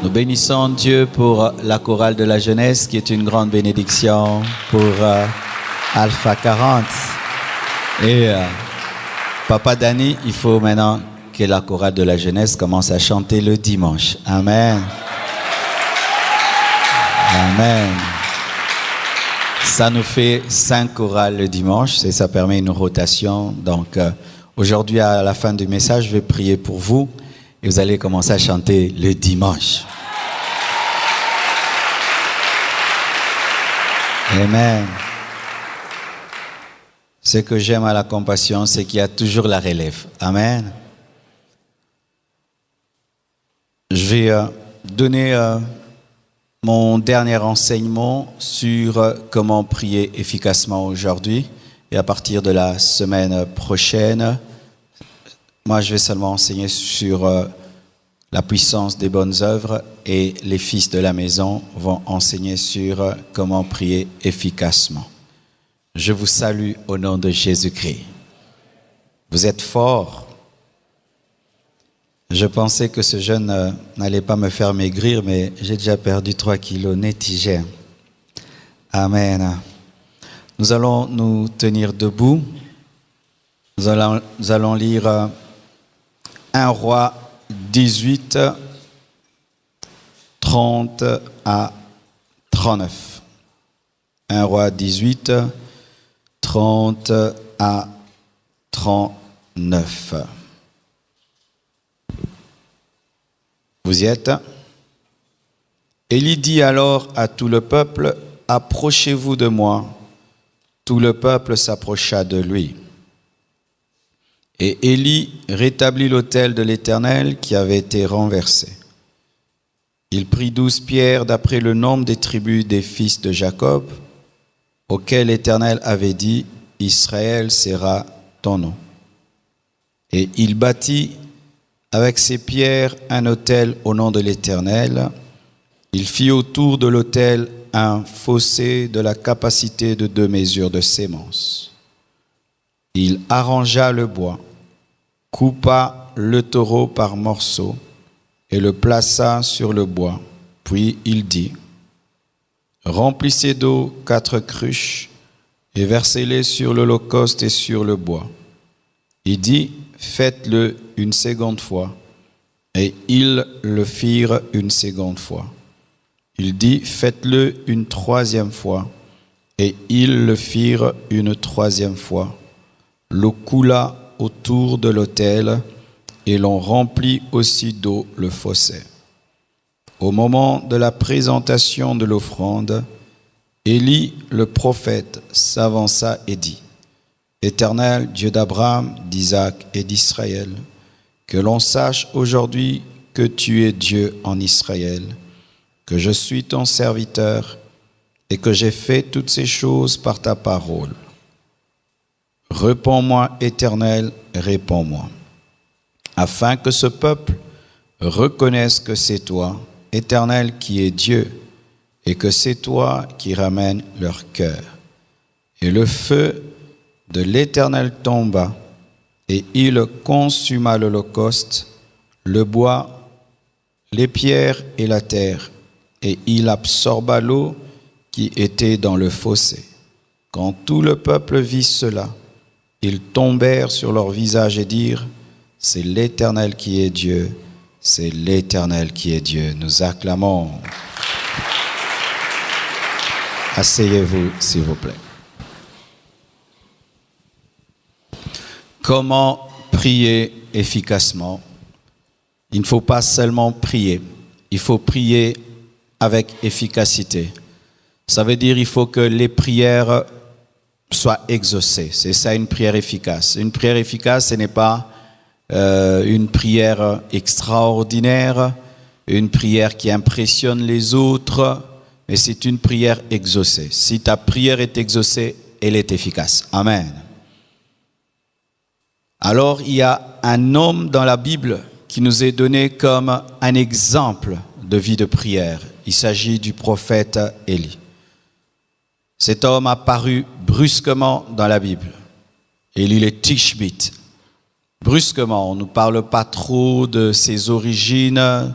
Nous bénissons Dieu pour la chorale de la jeunesse qui est une grande bénédiction pour Alpha 40. Et Papa Danny, il faut maintenant que la chorale de la jeunesse commence à chanter le dimanche. Amen. Amen. Ça nous fait 5 chorales le dimanche et ça permet une rotation. Donc aujourd'hui, à la fin du message, je vais prier pour vous et vous allez commencer à chanter le dimanche. Amen. Ce que j'aime à la compassion, c'est qu'il y a toujours la relève. Amen. Je vais donner mon dernier enseignement sur comment prier efficacement aujourd'hui. Et à partir de la semaine prochaine, moi je vais seulement enseigner sur la puissance des bonnes œuvres et les fils de la maison vont enseigner sur comment prier efficacement. Je vous salue au nom de Jésus-Christ. Vous êtes forts. Je pensais que ce jeûne n'allait pas me faire maigrir, mais j'ai déjà perdu 3 kilos nettigés. Amen. Nous allons nous tenir debout. Nous allons lire 1 Roi 18, 30 à 39. 1 Roi 18, 30 à 39. Vous y êtes? Élie dit alors à tout le peuple, « Approchez-vous de moi. » Tout le peuple s'approcha de lui. Et Élie rétablit l'autel de l'Éternel qui avait été renversé. Il prit 12 pierres d'après le nombre des tribus des fils de Jacob, auxquelles l'Éternel avait dit, « Israël sera ton nom. » Et il bâtit avec ces pierres un autel au nom de l'Éternel. Il fit autour de l'autel un fossé de la capacité de 2 mesures de sémence. Il arrangea le bois, coupa le taureau par morceaux et le plaça sur le bois. Puis il dit, « Remplissez d'eau 4 cruches et versez-les sur l'holocauste et sur le bois. » Il dit, « Faites-le une seconde fois. » Et ils le firent une seconde fois. Il dit, « Faites-le une 3e fois. » Et ils le firent une 3e fois. L'eau coula autour de l'autel et l'on remplit aussi d'eau le fossé. Au moment de la présentation de l'offrande, Élie, le prophète, s'avança et dit, « Éternel, Dieu d'Abraham, d'Isaac et d'Israël, que l'on sache aujourd'hui que tu es Dieu en Israël, que je suis ton serviteur et que j'ai fait toutes ces choses par ta parole. Réponds-moi, Éternel, réponds-moi, afin que ce peuple reconnaisse que c'est toi, Éternel, qui es Dieu, et que c'est toi qui ramènes leur cœur. » Et le feu de l'Éternel tomba, et il consuma l'holocauste, le bois, les pierres et la terre, et il absorba l'eau qui était dans le fossé. Quand tout le peuple vit cela, ils tombèrent sur leur visage et dirent, « C'est l'Éternel qui est Dieu, c'est l'Éternel qui est Dieu. » Nous acclamons. Asseyez-vous, s'il vous plaît. Comment prier efficacement? Il ne faut pas seulement prier, il faut prier avec efficacité. Ça veut dire qu'il faut que les prières soient exaucées. C'est ça une prière efficace. Une prière efficace, ce n'est pas une prière extraordinaire, une prière qui impressionne les autres, mais c'est une prière exaucée. Si ta prière est exaucée, elle est efficace. Amen. Alors, il y a un homme dans la Bible qui nous est donné comme un exemple de vie de prière. Il s'agit du prophète Élie. Cet homme a paru brusquement dans la Bible. Élie le Tishbite. Brusquement, on ne parle pas trop de ses origines,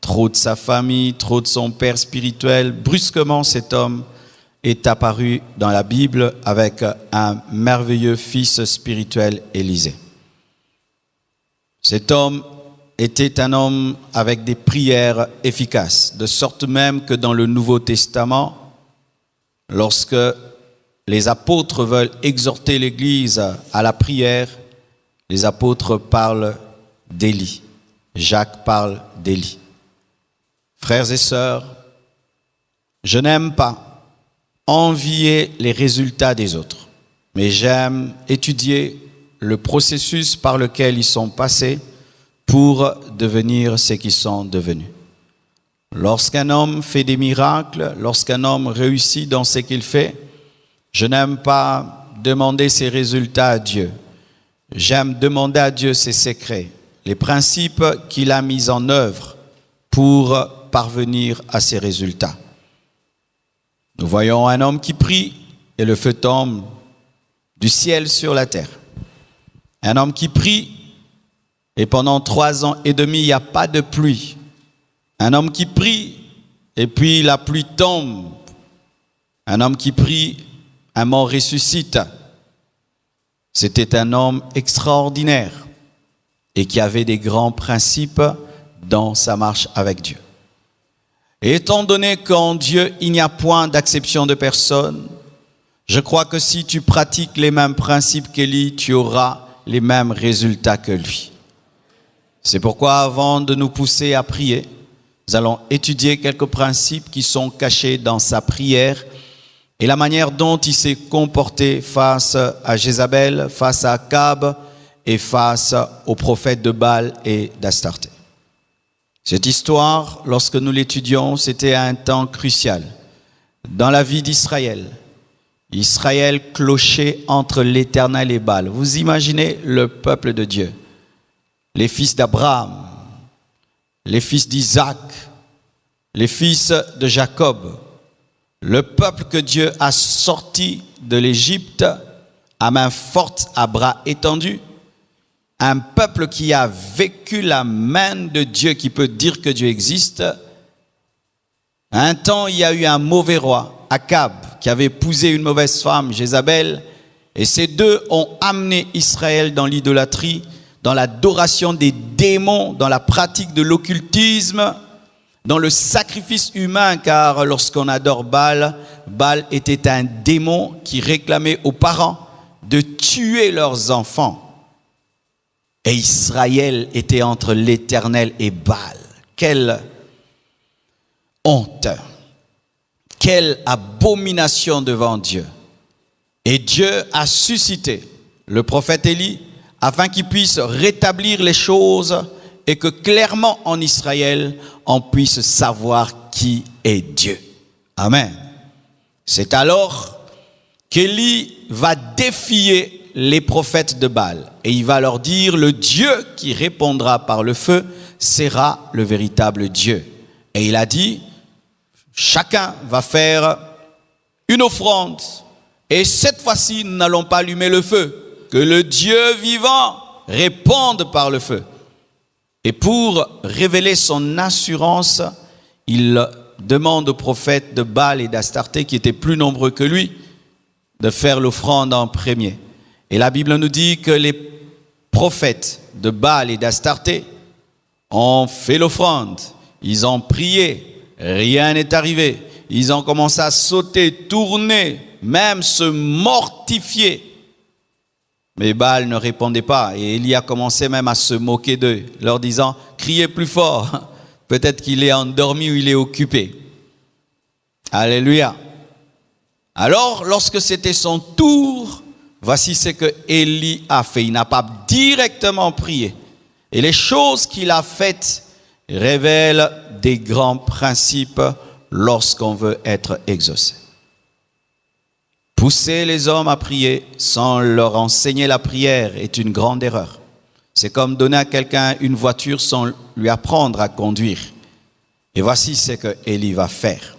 trop de sa famille, trop de son père spirituel. Brusquement, cet homme est apparu dans la Bible avec un merveilleux fils spirituel, Élisée. Cet homme était un homme avec des prières efficaces, de sorte même que dans le Nouveau Testament, lorsque les apôtres veulent exhorter l'Église à la prière, les apôtres parlent d'Élie. Jacques parle d'Élie. Frères et sœurs, je n'aime pas envier les résultats des autres, mais j'aime étudier le processus par lequel ils sont passés pour devenir ce qu'ils sont devenus. Lorsqu'un homme fait des miracles, lorsqu'un homme réussit dans ce qu'il fait, je n'aime pas demander ses résultats à Dieu. J'aime demander à Dieu ses secrets, les principes qu'il a mis en œuvre pour parvenir à ces résultats. Nous voyons un homme qui prie et le feu tombe du ciel sur la terre. Un homme qui prie et pendant 3 ans et demi, il n'y a pas de pluie. Un homme qui prie et puis la pluie tombe. Un homme qui prie, un mort ressuscite. C'était un homme extraordinaire et qui avait des grands principes dans sa marche avec Dieu. Et étant donné qu'en Dieu, il n'y a point d'acception de personne, je crois que si tu pratiques les mêmes principes qu'Élie, tu auras les mêmes résultats que lui. C'est pourquoi avant de nous pousser à prier, nous allons étudier quelques principes qui sont cachés dans sa prière et la manière dont il s'est comporté face à Jézabel, face à Akab et face aux prophètes de Baal et d'Astarté. Cette histoire, lorsque nous l'étudions, c'était un temps crucial dans la vie d'Israël. Israël clochait entre l'Éternel et Baal. Vous imaginez le peuple de Dieu, les fils d'Abraham, les fils d'Isaac, les fils de Jacob, le peuple que Dieu a sorti de l'Égypte à main forte, à bras étendus, un peuple qui a vécu la main de Dieu, qui peut dire que Dieu existe. Un temps, il y a eu un mauvais roi, Akab, qui avait épousé une mauvaise femme, Jézabel, et ces deux ont amené Israël dans l'idolâtrie, dans l'adoration des démons, dans la pratique de l'occultisme, dans le sacrifice humain, car lorsqu'on adore Baal, Baal était un démon qui réclamait aux parents de tuer leurs enfants. Et Israël était entre l'Éternel et Baal. Quelle honte! Quelle abomination devant Dieu! Et Dieu a suscité le prophète Élie afin qu'il puisse rétablir les choses et que clairement en Israël, on puisse savoir qui est Dieu. Amen. C'est alors qu'Élie va défier les prophètes de Baal et il va leur dire: le Dieu qui répondra par le feu sera le véritable Dieu. Et il a dit: chacun va faire une offrande et cette fois-ci nous n'allons pas allumer le feu, que le Dieu vivant réponde par le feu. Et pour révéler son assurance, il demande aux prophètes de Baal et d'Astarté, qui étaient plus nombreux que lui, de faire l'offrande en premier. Et la Bible nous dit que les prophètes de Baal et d'Astarté ont fait l'offrande, ils ont prié, rien n'est arrivé. Ils ont commencé à sauter, tourner, même se mortifier. Mais Baal ne répondait pas et Élie a commencé même à se moquer d'eux, leur disant: criez plus fort, peut-être qu'il est endormi ou il est occupé. Alléluia. Alors, lorsque c'était son tour, voici ce que Élie a fait. Il n'a pas directement prié. Et les choses qu'il a faites révèlent des grands principes lorsqu'on veut être exaucé. Pousser les hommes à prier sans leur enseigner la prière est une grande erreur. C'est comme donner à quelqu'un une voiture sans lui apprendre à conduire. Et voici ce que Élie va faire.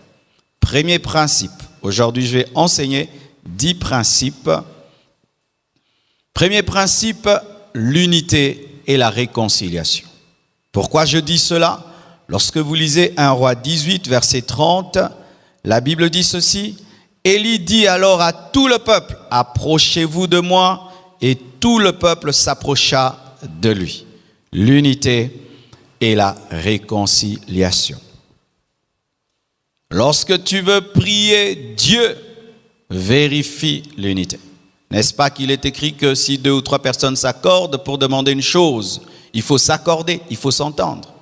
Premier principe. Aujourd'hui, je vais enseigner 10 principes. Premier principe, l'unité et la réconciliation. Pourquoi je dis cela? lorsque vous lisez 1 Roi 18, verset 30, la Bible dit ceci. Élie dit alors à tout le peuple, approchez-vous de moi, et tout le peuple s'approcha de lui. L'unité et la réconciliation. Lorsque tu veux prier Dieu, vérifie l'unité. N'est-ce pas qu'il est écrit que si 2 ou 3 personnes s'accordent pour demander une chose, il faut s'accorder, il faut s'entendre.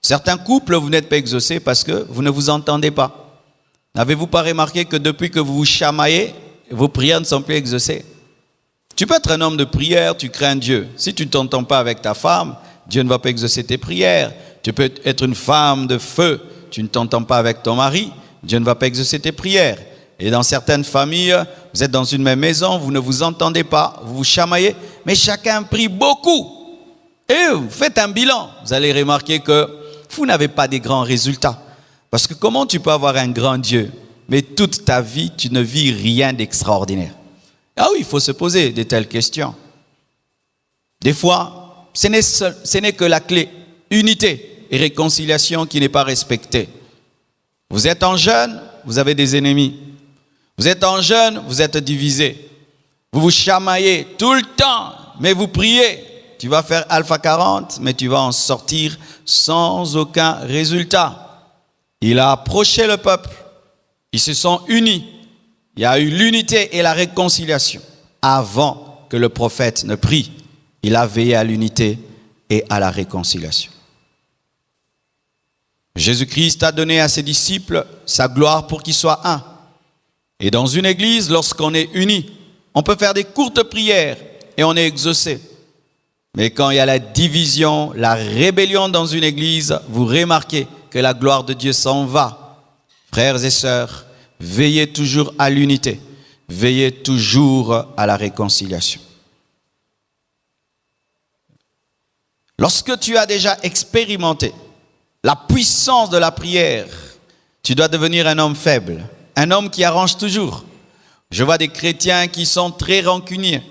Certains couples, vous n'êtes pas exaucés parce que vous ne vous entendez pas. N'avez-vous pas remarqué que depuis que vous vous chamaillez, vos prières ne sont plus exaucées? Tu peux être un homme de prière, tu crains Dieu. Si tu ne t'entends pas avec ta femme, Dieu ne va pas exaucer tes prières. Tu peux être une femme de feu, tu ne t'entends pas avec ton mari, Dieu ne va pas exaucer tes prières. Et dans certaines familles, vous êtes dans une même maison, vous ne vous entendez pas, vous vous chamaillez, mais chacun prie beaucoup. Et vous faites un bilan, vous allez remarquer que vous n'avez pas des grands résultats. Parce que comment tu peux avoir un grand Dieu, mais toute ta vie, tu ne vis rien d'extraordinaire? Ah oui, il faut se poser de telles questions. Des fois, ce n'est que la clé, unité et réconciliation qui n'est pas respectée. Vous êtes en jeûne, vous avez des ennemis. Vous êtes en jeûne, vous êtes divisés. Vous vous chamaillez tout le temps, mais vous priez. Tu vas faire Alpha 40, mais tu vas en sortir sans aucun résultat. Il a approché le peuple. Ils se sont unis. Il y a eu l'unité et la réconciliation. Avant que le prophète ne prie, il a veillé à l'unité et à la réconciliation. Jésus-Christ a donné à ses disciples sa gloire pour qu'ils soient un. Et dans une église, lorsqu'on est unis, on peut faire des courtes prières et on est exaucé. Mais quand il y a la division, la rébellion dans une église, vous remarquez que la gloire de Dieu s'en va. Frères et sœurs, veillez toujours à l'unité, veillez toujours à la réconciliation. Lorsque tu as déjà expérimenté la puissance de la prière, tu dois devenir un homme faible, un homme qui arrange toujours. Je vois des chrétiens qui sont très rancuniers.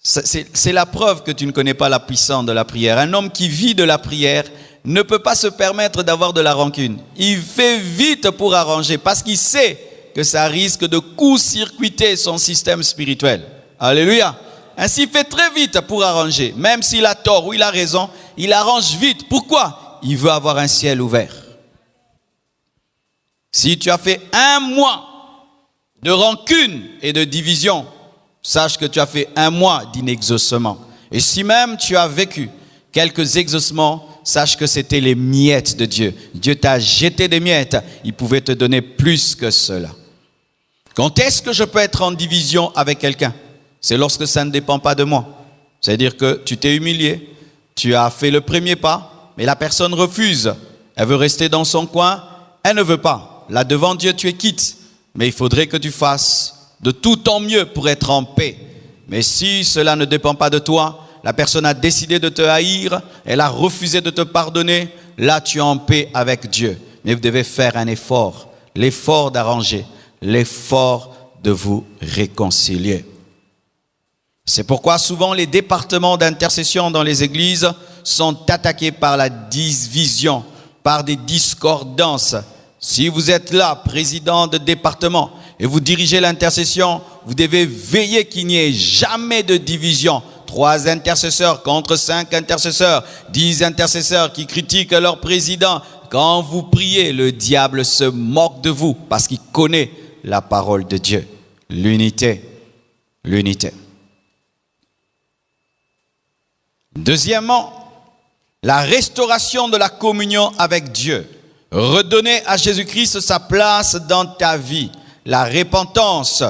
C'est la preuve que tu ne connais pas la puissance de la prière. Un homme qui vit de la prière ne peut pas se permettre d'avoir de la rancune. Il fait vite pour arranger parce qu'il sait que ça risque de court-circuiter son système spirituel. Alléluia. Ainsi, il fait très vite pour arranger. Même s'il a tort ou il a raison, il arrange vite. Pourquoi? Il veut avoir un ciel ouvert. Si tu as fait 1 mois de rancune et de division, sache que tu as fait 1 mois d'inexaucement. Et si même tu as vécu quelques exaucements, sache que c'était les miettes de Dieu. Dieu t'a jeté des miettes. Il pouvait te donner plus que cela. Quand est-ce que je peux être en division avec quelqu'un? C'est lorsque ça ne dépend pas de moi. C'est-à-dire que tu t'es humilié, tu as fait le premier pas, mais la personne refuse. Elle veut rester dans son coin, elle ne veut pas. Là devant Dieu, tu es quitte. Mais il faudrait que tu fasses de tout ton mieux pour être en paix. Mais si cela ne dépend pas de toi, la personne a décidé de te haïr, elle a refusé de te pardonner, là tu es en paix avec Dieu. Mais vous devez faire un effort, l'effort d'arranger, l'effort de vous réconcilier. C'est pourquoi souvent les départements d'intercession dans les églises sont attaqués par la division, par des discordances. Si vous êtes là, président de département, et vous dirigez l'intercession, vous devez veiller qu'il n'y ait jamais de division. 3 intercesseurs contre 5 intercesseurs, 10 intercesseurs qui critiquent leur président. Quand vous priez, le diable se moque de vous parce qu'il connaît la parole de Dieu. L'unité, l'unité. Deuxièmement, la restauration de la communion avec Dieu. Redonner à Jésus-Christ sa place dans ta vie. La repentance,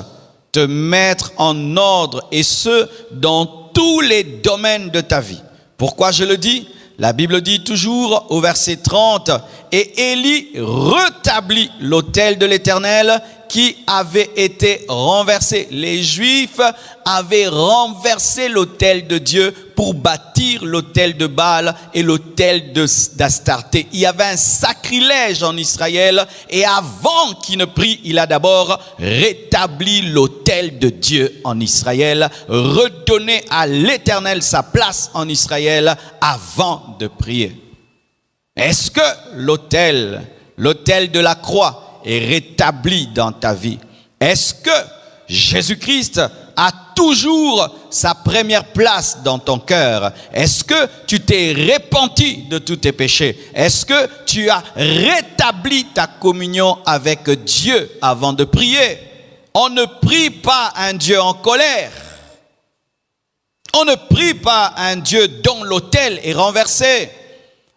te mettre en ordre et ce, dans tous les domaines de ta vie. Pourquoi je le dis? La Bible dit toujours au verset 30, « Et Élie rétablit l'autel de l'Éternel qui avait été renversé. » Les Juifs avaient renversé l'autel de Dieu pour bâtir l'autel de Baal et l'autel d'Astarté. Il y avait un sacrilège en Israël et avant qu'il ne prie, il a d'abord rétabli l'autel de Dieu en Israël, redonné à l'Éternel sa place en Israël avant de prier. Est-ce que l'autel de la croix est rétabli dans ta vie? Est-ce que Jésus-Christ a toujours sa première place dans ton cœur? Est-ce que tu t'es repenti de tous tes péchés? Est-ce que tu as rétabli ta communion avec Dieu avant de prier? On ne prie pas un Dieu en colère. On ne prie pas un Dieu dont l'autel est renversé.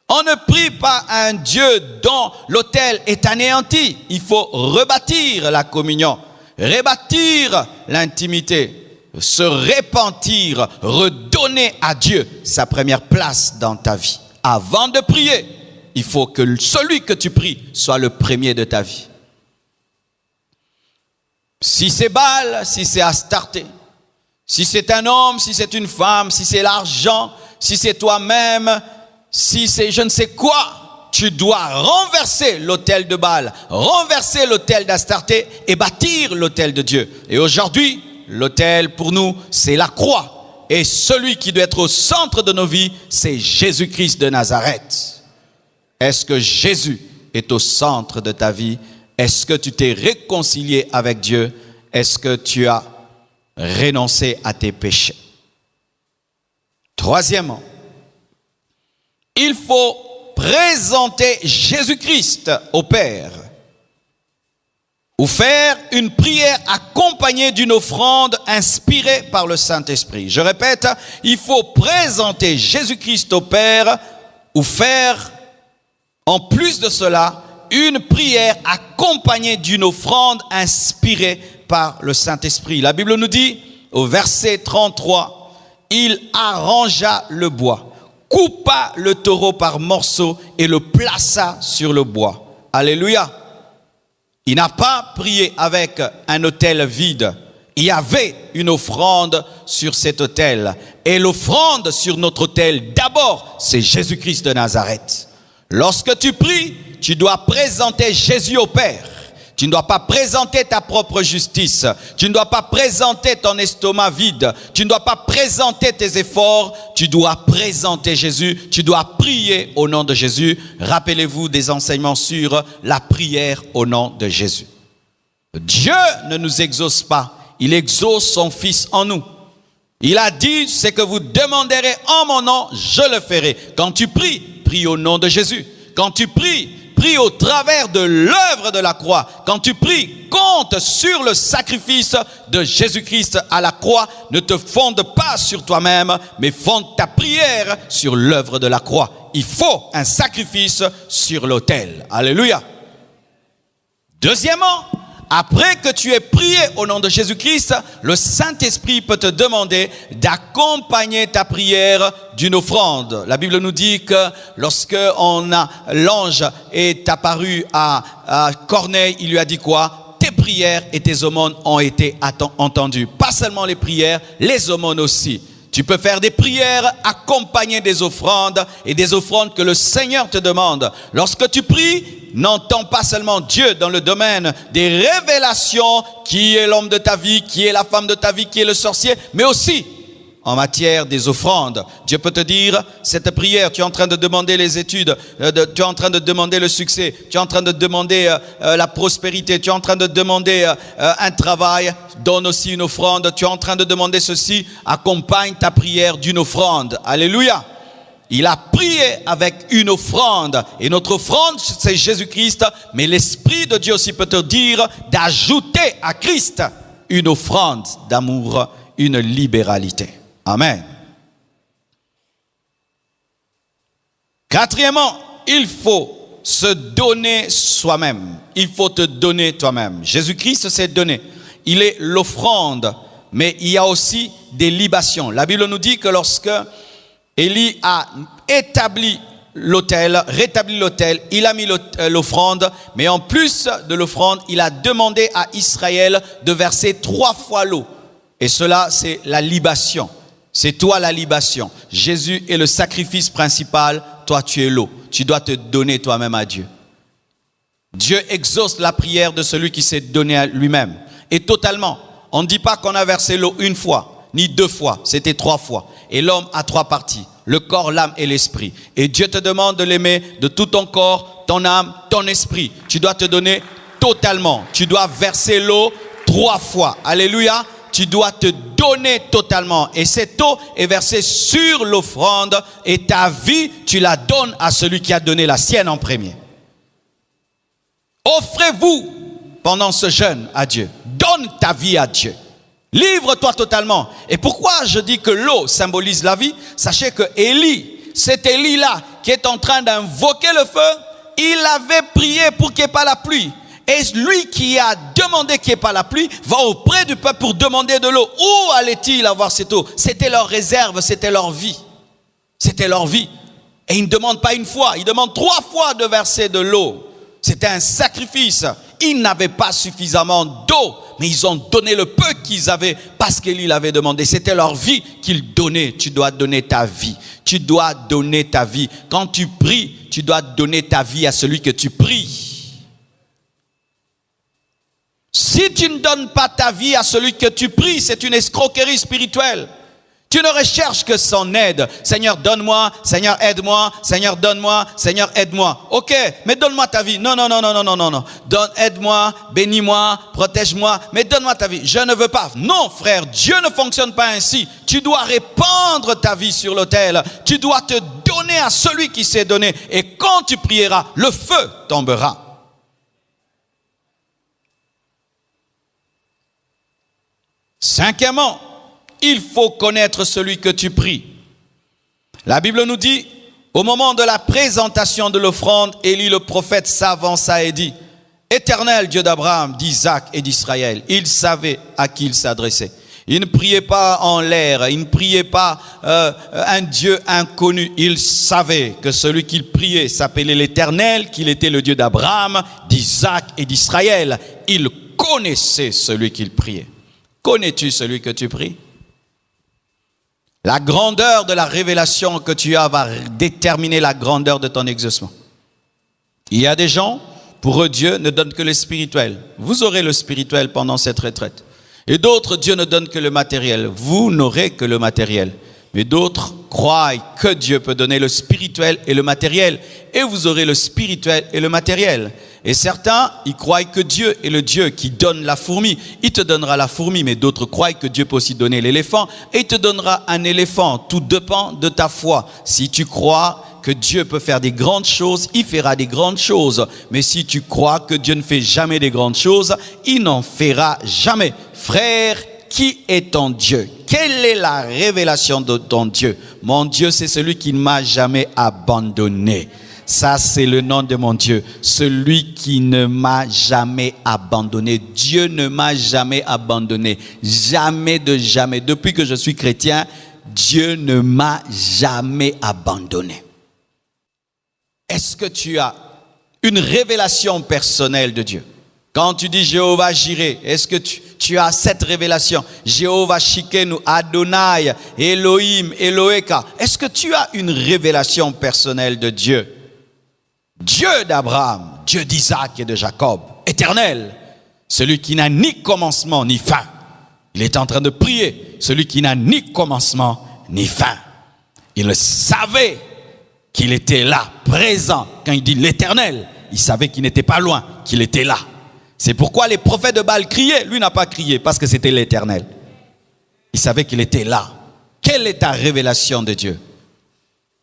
On ne prie pas un Dieu dont l'autel est anéanti. Il faut rebâtir la communion, rebâtir l'intimité, se repentir, redonner à Dieu sa première place dans ta vie. Avant de prier, il faut que celui que tu pries soit le premier de ta vie. Si c'est Baal, si c'est Astarté, si c'est un homme, si c'est une femme, si c'est l'argent, si c'est toi-même, si c'est je ne sais quoi, tu dois renverser l'autel de Baal, renverser l'autel d'Astarté et bâtir l'autel de Dieu. Et aujourd'hui, l'autel pour nous, c'est la croix. Et celui qui doit être au centre de nos vies, c'est Jésus-Christ de Nazareth. Est-ce que Jésus est au centre de ta vie? Est-ce que tu t'es réconcilié avec Dieu? Est-ce que tu as renoncé à tes péchés? Troisièmement, il faut présenter Jésus-Christ au Père ou faire une prière accompagnée d'une offrande inspirée par le Saint-Esprit. Je répète, il faut présenter Jésus-Christ au Père ou faire, en plus de cela, une prière accompagnée d'une offrande inspirée par le Saint-Esprit. La Bible nous dit, au verset 33, « Il arrangea le bois, coupa le taureau par morceaux et le plaça sur le bois. » Alléluia. Il n'a pas prié avec un autel vide. Il y avait une offrande sur cet autel. Et l'offrande sur notre autel, d'abord, c'est Jésus-Christ de Nazareth. Lorsque tu pries, tu dois présenter Jésus au Père. Tu ne dois pas présenter ta propre justice. Tu ne dois pas présenter ton estomac vide. Tu ne dois pas présenter tes efforts. Tu dois présenter Jésus. Tu dois prier au nom de Jésus. Rappelez-vous des enseignements sur la prière au nom de Jésus. Dieu ne nous exauce pas. Il exauce son Fils en nous. Il a dit, c'est que vous demanderez en mon nom, je le ferai. Quand tu pries, prie au nom de Jésus. Quand tu prie, prie au travers de l'œuvre de la croix. Quand tu pries, compte sur le sacrifice de Jésus-Christ à la croix. Ne te fonde pas sur toi-même, mais fonde ta prière sur l'œuvre de la croix. Il faut un sacrifice sur l'autel. Alléluia. Deuxièmement, après que tu aies prié au nom de Jésus-Christ, le Saint-Esprit peut te demander d'accompagner ta prière d'une offrande. La Bible nous dit que lorsque l'ange est apparu à Corneille, il lui a dit quoi? Tes prières et tes aumônes ont été entendues. Pas seulement les prières, les aumônes aussi. Tu peux faire des prières accompagnées des offrandes et des offrandes que le Seigneur te demande. Lorsque tu pries, n'entends pas seulement Dieu dans le domaine des révélations, qui est l'homme de ta vie, qui est la femme de ta vie, qui est le sorcier, mais aussi en matière des offrandes. Dieu peut te dire, cette prière, tu es en train de demander les études, tu es en train de demander le succès, tu es en train de demander la prospérité, tu es en train de demander un travail, donne aussi une offrande, tu es en train de demander ceci, accompagne ta prière d'une offrande. Alléluia. Il a prié avec une offrande. Et notre offrande, c'est Jésus-Christ. Mais l'Esprit de Dieu aussi peut te dire d'ajouter à Christ une offrande d'amour, une libéralité. Amen. Quatrièmement, il faut se donner soi-même. Il faut te donner toi-même. Jésus-Christ s'est donné. Il est l'offrande. Mais il y a aussi des libations. La Bible nous dit que lorsque Élie a établi l'autel, rétabli l'autel, il a mis l'offrande, mais en plus de l'offrande, il a demandé à Israël de verser 3 fois l'eau. Et cela, c'est la libation. C'est toi la libation. Jésus est le sacrifice principal, toi tu es l'eau. Tu dois te donner toi-même à Dieu. Dieu exauce la prière de celui qui s'est donné à lui-même. Et totalement. On ne dit pas qu'on a versé l'eau une fois, ni 2 fois, c'était 3 fois. Et l'homme a 3 parties. le corps, l'âme et l'esprit. Et Dieu te demande de l'aimer de tout ton corps, ton âme, ton esprit. Tu dois te donner totalement. Tu dois verser l'eau 3 fois. Alléluia. Tu dois te donner totalement. Et cette eau est versée sur l'offrande et ta vie, tu la donnes à celui qui a donné la sienne en premier. Offrez-vous pendant ce jeûne à Dieu. Donne ta vie à Dieu. Livre-toi totalement. Et pourquoi je dis que l'eau symbolise la vie? Sachez que Élie, cet Élie-là qui est en train d'invoquer le feu, il avait prié pour qu'il n'y ait pas la pluie. Et lui qui a demandé qu'il n'y ait pas la pluie va auprès du peuple pour demander de l'eau. Où allait-il avoir cette eau? C'était leur réserve, c'était leur vie. C'était leur vie. Et ils ne demandent pas une fois, ils demandent 3 fois de verser de l'eau. C'était un sacrifice. Ils n'avaient pas suffisamment d'eau, mais ils ont donné le peu qu'ils avaient parce qu'Élie l'avait demandé. C'était leur vie qu'ils donnaient. Tu dois donner ta vie. Tu dois donner ta vie. Quand tu pries, tu dois donner ta vie à celui que tu pries. Si tu ne donnes pas ta vie à celui que tu pries, c'est une escroquerie spirituelle. Tu ne recherches que son aide. Seigneur, donne-moi. Seigneur, aide-moi. Seigneur, donne-moi. Seigneur, aide-moi. Ok, mais donne-moi ta vie. Non. Aide-moi, bénis-moi, protège-moi, mais donne-moi ta vie. Je ne veux pas. Non, frère, Dieu ne fonctionne pas ainsi. Tu dois répandre ta vie sur l'autel. Tu dois te donner à celui qui s'est donné. Et quand tu prieras, le feu tombera. Cinquièmement, il faut connaître celui que tu pries. La Bible nous dit, au moment de la présentation de l'offrande, Élie le prophète s'avança et dit, Éternel Dieu d'Abraham, d'Isaac et d'Israël. Il savait à qui il s'adressait. Il ne priait pas en l'air, il ne priait pas un Dieu inconnu. Il savait que celui qu'il priait s'appelait l'Éternel, qu'il était le Dieu d'Abraham, d'Isaac et d'Israël. Il connaissait celui qu'il priait. Connais-tu celui que tu pries? La grandeur de la révélation que tu as va déterminer la grandeur de ton exaucement. Il y a des gens, pour eux, Dieu ne donne que le spirituel. Vous aurez le spirituel pendant cette retraite. Et d'autres, Dieu ne donne que le matériel. Vous n'aurez que le matériel. Mais d'autres croient que Dieu peut donner le spirituel et le matériel. Et vous aurez le spirituel et le matériel. Et certains, ils croient que Dieu est le Dieu qui donne la fourmi. Il te donnera la fourmi, mais d'autres croient que Dieu peut aussi donner l'éléphant. Et il te donnera un éléphant. Tout dépend de ta foi. Si tu crois que Dieu peut faire des grandes choses, il fera des grandes choses. Mais si tu crois que Dieu ne fait jamais des grandes choses, il n'en fera jamais. Frère, qui est ton Dieu? Quelle est la révélation de ton Dieu? Mon Dieu, c'est celui qui ne m'a jamais abandonné. Ça, c'est le nom de mon Dieu. Celui qui ne m'a jamais abandonné. Dieu ne m'a jamais abandonné. Jamais de jamais. Depuis que je suis chrétien, Dieu ne m'a jamais abandonné. Est-ce que tu as une révélation personnelle de Dieu? Quand tu dis Jéhovah Jireh, est-ce que tu as cette révélation? Jéhovah Shikenu, Adonai, Elohim, Eloheka. Est-ce que tu as une révélation personnelle de Dieu? Dieu d'Abraham, Dieu d'Isaac et de Jacob, éternel, celui qui n'a ni commencement ni fin. Il est en train de prier, celui qui n'a ni commencement ni fin. Il savait qu'il était là, présent. Quand il dit l'éternel, il savait qu'il n'était pas loin, qu'il était là. C'est pourquoi les prophètes de Baal criaient. Lui n'a pas crié parce que c'était l'Éternel. Il savait qu'il était là. Quelle est ta révélation de Dieu?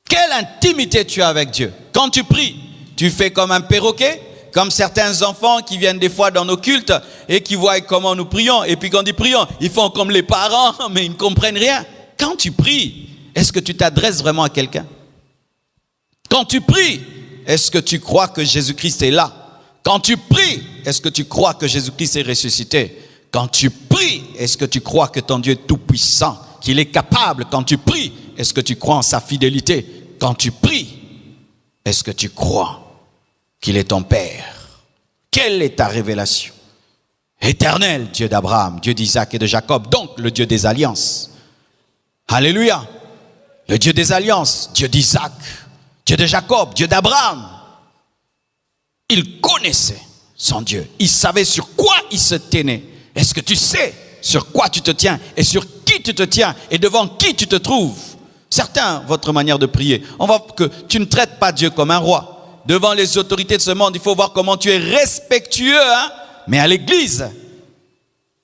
Quelle intimité tu as avec Dieu? Quand tu pries, tu fais comme un perroquet, comme certains enfants qui viennent des fois dans nos cultes et qui voient comment nous prions. Et puis quand ils prient, ils font comme les parents, mais ils ne comprennent rien. Quand tu pries, est-ce que tu t'adresses vraiment à quelqu'un? Quand tu pries, est-ce que tu crois que Jésus-Christ est là? Quand tu pries, est-ce que tu crois que Jésus-Christ est ressuscité? Quand tu pries, est-ce que tu crois que ton Dieu est tout-puissant, qu'il est capable? Quand tu pries, est-ce que tu crois en sa fidélité? Quand tu pries, est-ce que tu crois qu'il est ton Père? Quelle est ta révélation? Éternel, Dieu d'Abraham, Dieu d'Isaac et de Jacob, donc le Dieu des alliances. Alléluia. Le Dieu des alliances, Dieu d'Isaac, Dieu de Jacob, Dieu d'Abraham. Il connaissait son Dieu. Il savait sur quoi il se tenait. Est-ce que tu sais sur quoi tu te tiens et sur qui tu te tiens et devant qui tu te trouves? Certains, votre manière de prier, on voit que tu ne traites pas Dieu comme un roi. Devant les autorités de ce monde, il faut voir comment tu es respectueux, hein? Mais à l'église,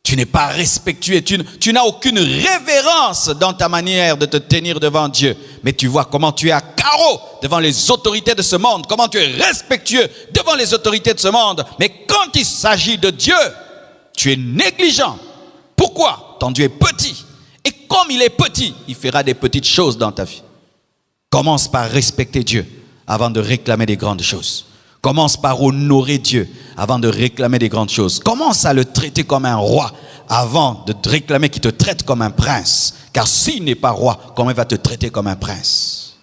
tu n'es pas respectueux, tu n'as aucune révérence dans ta manière de te tenir devant Dieu. Mais tu vois comment tu es à carreau devant les autorités de ce monde, comment tu es respectueux devant les autorités de ce monde. Mais quand il s'agit de Dieu, tu es négligent. Pourquoi? Ton Dieu est petit. Et comme il est petit, il fera des petites choses dans ta vie. Commence par respecter Dieu avant de réclamer des grandes choses. Commence par honorer Dieu avant de réclamer des grandes choses. Commence à le traiter comme un roi avant de te réclamer qu'il te traite comme un prince. Car s'il n'est pas roi, comment il va te traiter comme un prince?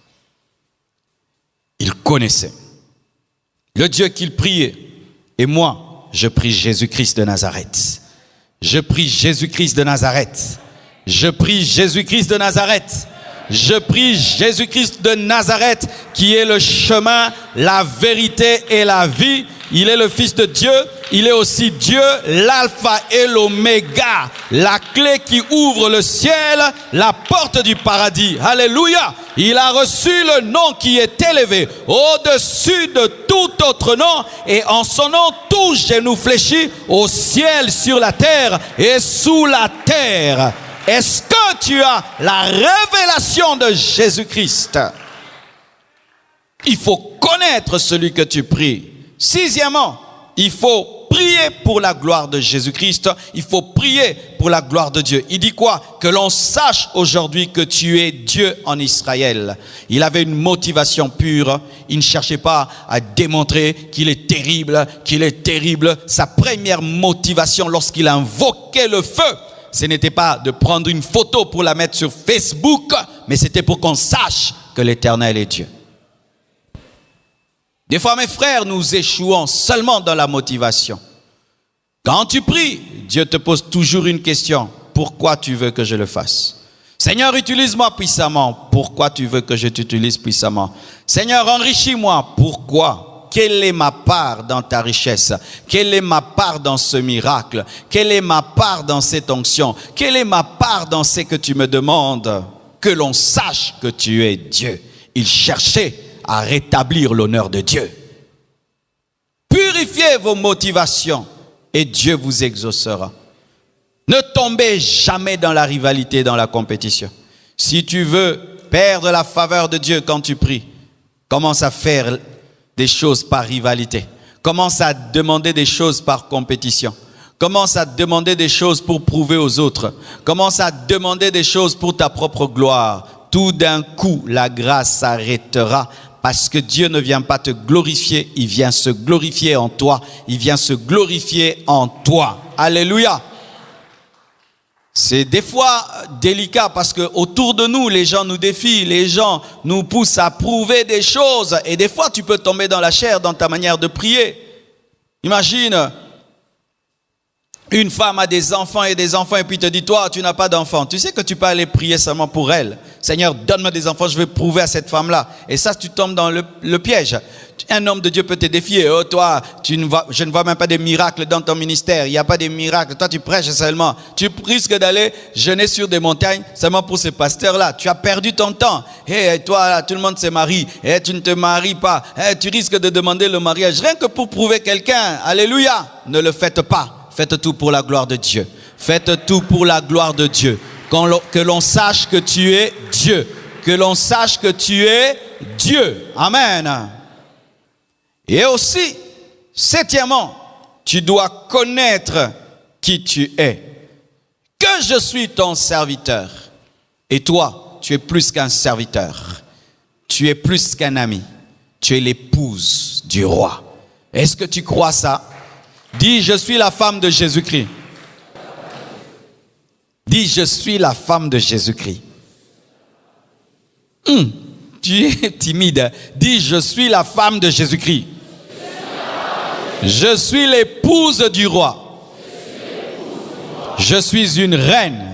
Il connaissait le Dieu qu'il priait. Et moi, je prie Jésus-Christ de Nazareth. Je prie Jésus-Christ de Nazareth. Je prie Jésus-Christ de Nazareth. Je prie Jésus-Christ de Nazareth qui est le chemin, la vérité et la vie. Il est le Fils de Dieu. Il est aussi Dieu, l'alpha et l'oméga. La clé qui ouvre le ciel, la porte du paradis. Alléluia. Il a reçu le nom qui est élevé au-dessus de tout autre nom. Et en son nom, tout genou fléchit au ciel, sur la terre et sous la terre. Est-ce que tu as la révélation de Jésus-Christ? Il faut connaître celui que tu pries. Sixièmement, il faut prier pour la gloire de Jésus-Christ. Il faut prier pour la gloire de Dieu. Il dit quoi? Que l'on sache aujourd'hui que tu es Dieu en Israël. Il avait une motivation pure. Il ne cherchait pas à démontrer qu'il est terrible, qu'il est terrible. Sa première motivation lorsqu'il invoquait le feu, ce n'était pas de prendre une photo pour la mettre sur Facebook, mais c'était pour qu'on sache que l'Éternel est Dieu. Des fois, mes frères, nous échouons seulement dans la motivation. Quand tu pries, Dieu te pose toujours une question. Pourquoi tu veux que je le fasse? Seigneur, utilise-moi puissamment. Pourquoi tu veux que je t'utilise puissamment? Seigneur, enrichis-moi. Pourquoi? Quelle est ma part dans ta richesse? Quelle est ma part dans ce miracle? Quelle est ma part dans cette onction? Quelle est ma part dans ce que tu me demandes? Que l'on sache que tu es Dieu. Il cherchait à rétablir l'honneur de Dieu. Purifiez vos motivations et Dieu vous exaucera. Ne tombez jamais dans la rivalité, dans la compétition. Si tu veux perdre la faveur de Dieu quand tu pries, commence à faire des choses par rivalité. Commence à demander des choses par compétition. Commence à demander des choses pour prouver aux autres. Commence à demander des choses pour ta propre gloire. Tout d'un coup, la grâce s'arrêtera parce que Dieu ne vient pas te glorifier, il vient se glorifier en toi. Il vient se glorifier en toi. Alléluia. C'est des fois délicat parce que autour de nous, les gens nous défient, les gens nous poussent à prouver des choses. Et des fois, tu peux tomber dans la chair dans ta manière de prier. Imagine, une femme a des enfants et puis te dit, toi, tu n'as pas d'enfants. Tu sais que tu peux aller prier seulement pour elle. Seigneur, donne-moi des enfants, je vais prouver à cette femme-là. Et ça, tu tombes dans le piège. Un homme de Dieu peut te défier. Oh, toi, je ne vois même pas des miracles dans ton ministère. Il n'y a pas de miracles. Toi, tu prêches seulement. Tu risques d'aller jeûner sur des montagnes seulement pour ces pasteurs-là. Tu as perdu ton temps. Et toi, là, tout le monde se marie. Et tu ne te maries pas. Tu risques de demander le mariage rien que pour prouver quelqu'un. Alléluia. Ne le faites pas. Faites tout pour la gloire de Dieu. Faites tout pour la gloire de Dieu. Que l'on sache que tu es Dieu. Que l'on sache que tu es Dieu. Amen. Et aussi, septièmement, tu dois connaître qui tu es. Que je suis ton serviteur. Et toi, tu es plus qu'un serviteur. Tu es plus qu'un ami. Tu es l'épouse du roi. Est-ce que tu crois ça? Dis, je suis la femme de Jésus-Christ. Dis, je suis la femme de Jésus-Christ. Tu es timide. Dis, je suis la femme de Jésus-Christ. Je suis l'épouse du roi. Je suis une reine.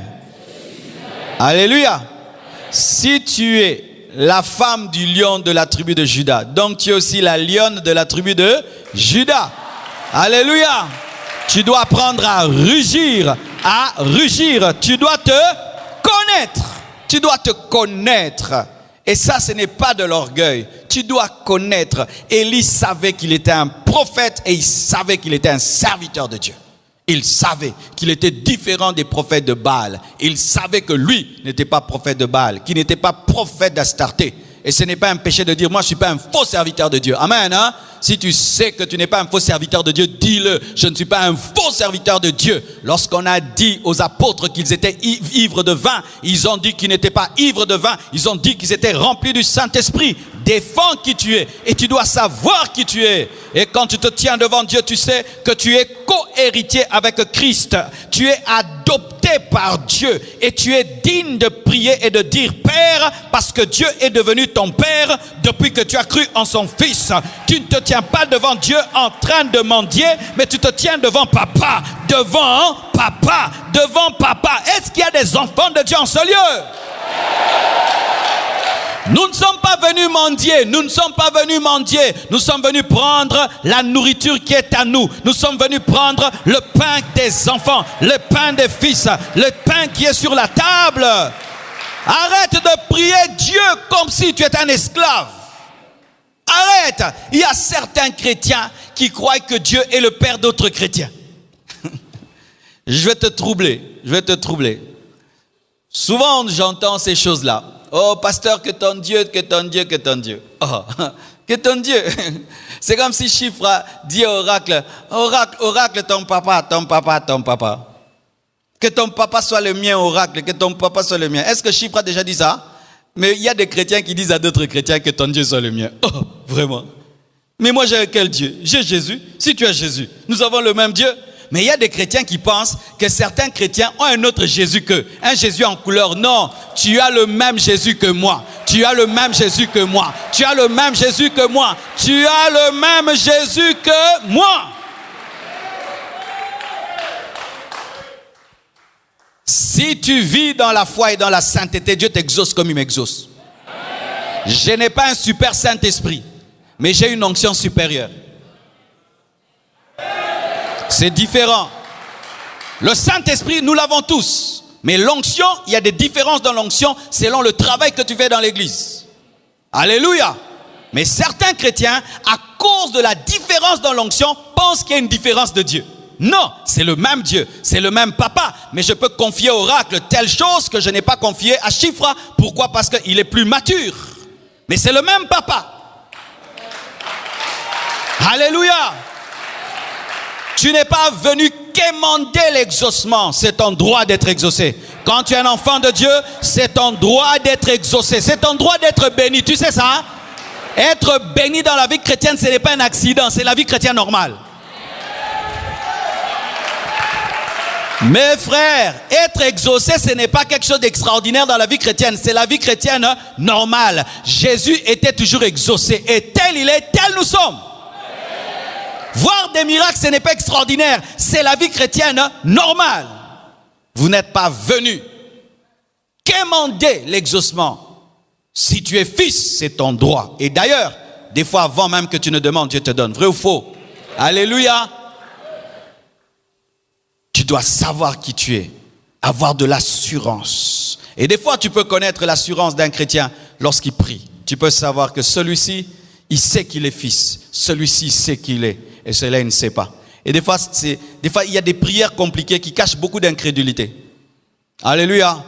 Alléluia. Si tu es la femme du lion de la tribu de Juda, donc tu es aussi la lionne de la tribu de Juda. Alléluia. Tu dois apprendre à rugir, Tu dois te connaître. Tu dois te connaître. Et ça, ce n'est pas de l'orgueil. Tu dois connaître. Élie savait qu'il était un prophète et il savait qu'il était un serviteur de Dieu. Il savait qu'il était différent des prophètes de Baal. Il savait que lui n'était pas prophète de Baal, qu'il n'était pas prophète d'Astarté. Et ce n'est pas un péché de dire, moi je ne suis pas un faux serviteur de Dieu. Amen. Hein? Si tu sais que tu n'es pas un faux serviteur de Dieu, dis-le. Je ne suis pas un faux serviteur de Dieu. Lorsqu'on a dit aux apôtres qu'ils étaient ivres de vin, ils ont dit qu'ils n'étaient pas ivres de vin. Ils ont dit qu'ils étaient remplis du Saint-Esprit. Défends qui tu es. Et tu dois savoir qui tu es. Et quand tu te tiens devant Dieu, tu sais que tu es co-héritier avec Christ. Tu es adopté par Dieu. Et tu es digne de prier et de dire Père, parce que Dieu est devenu ton Père depuis que tu as cru en son Fils. Tu ne te tiens pas devant Dieu en train de mendier, mais tu te tiens devant Papa. Devant Papa. Devant Papa. Est-ce qu'il y a des enfants de Dieu en ce lieu? Nous ne sommes pas venus mendier, nous ne sommes pas venus mendier, nous sommes venus prendre la nourriture qui est à nous. Nous sommes venus prendre le pain des enfants, le pain des fils, le pain qui est sur la table. Arrête de prier Dieu comme si tu étais un esclave. Arrête. Il y a certains chrétiens qui croient que Dieu est le père d'autres chrétiens. Je vais te troubler. Souvent j'entends ces choses-là. Oh, pasteur, que ton Dieu. Oh, que ton Dieu. C'est comme si Chiffra dit au oracle, oracle, ton papa. Que ton papa soit le mien, oracle, que ton papa soit le mien. Est-ce que Chiffra a déjà dit ça? Mais il y a des chrétiens qui disent à d'autres chrétiens que ton Dieu soit le mien. Oh, vraiment? Mais moi, j'ai quel Dieu? J'ai Jésus. Si tu as Jésus, nous avons le même Dieu. Mais il y a des chrétiens qui pensent que certains chrétiens ont un autre Jésus qu'eux. Un Jésus en couleur. Non, tu as le même Jésus que moi. Tu as le même Jésus que moi. Tu as le même Jésus que moi. Tu as le même Jésus que moi. Si tu vis dans la foi et dans la sainteté, Dieu t'exauce comme il m'exauce. Je n'ai pas un super Saint-Esprit, mais j'ai une onction supérieure. C'est différent. Le Saint-Esprit, nous l'avons tous. Mais l'onction, il y a des différences dans l'onction selon le travail que tu fais dans l'église. Alléluia. Mais certains chrétiens, à cause de la différence dans l'onction, pensent qu'il y a une différence de Dieu. Non, c'est le même Dieu, c'est le même Papa. Mais je peux confier au oracle telle chose que je n'ai pas confié à Chiffra. Pourquoi? Parce qu'il est plus mature. Mais c'est le même Papa. Alléluia. Tu n'es pas venu quémander l'exaucement. C'est ton droit d'être exaucé. Quand tu es un enfant de Dieu, c'est ton droit d'être exaucé. C'est ton droit d'être béni. Tu sais ça? Être béni dans la vie chrétienne, ce n'est pas un accident. C'est la vie chrétienne normale. Mes frères, être exaucé, ce n'est pas quelque chose d'extraordinaire dans la vie chrétienne. C'est la vie chrétienne normale. Jésus était toujours exaucé. Et tel il est, tel nous sommes. Voir des miracles, ce n'est pas extraordinaire. C'est la vie chrétienne normale. Vous n'êtes pas venus quémander l'exaucement. Si tu es fils, c'est ton droit. Et d'ailleurs, des fois avant même que tu ne demandes, Dieu te donne. Vrai ou faux? Alléluia. Tu dois savoir qui tu es. Avoir de l'assurance. Et des fois, tu peux connaître l'assurance d'un chrétien lorsqu'il prie. Tu peux savoir que celui-ci, il sait qu'il est fils. Celui-ci sait qu'il est. Et celui-là, il ne sait pas. Et des fois, il y a des prières compliquées qui cachent beaucoup d'incrédulité. Alléluia.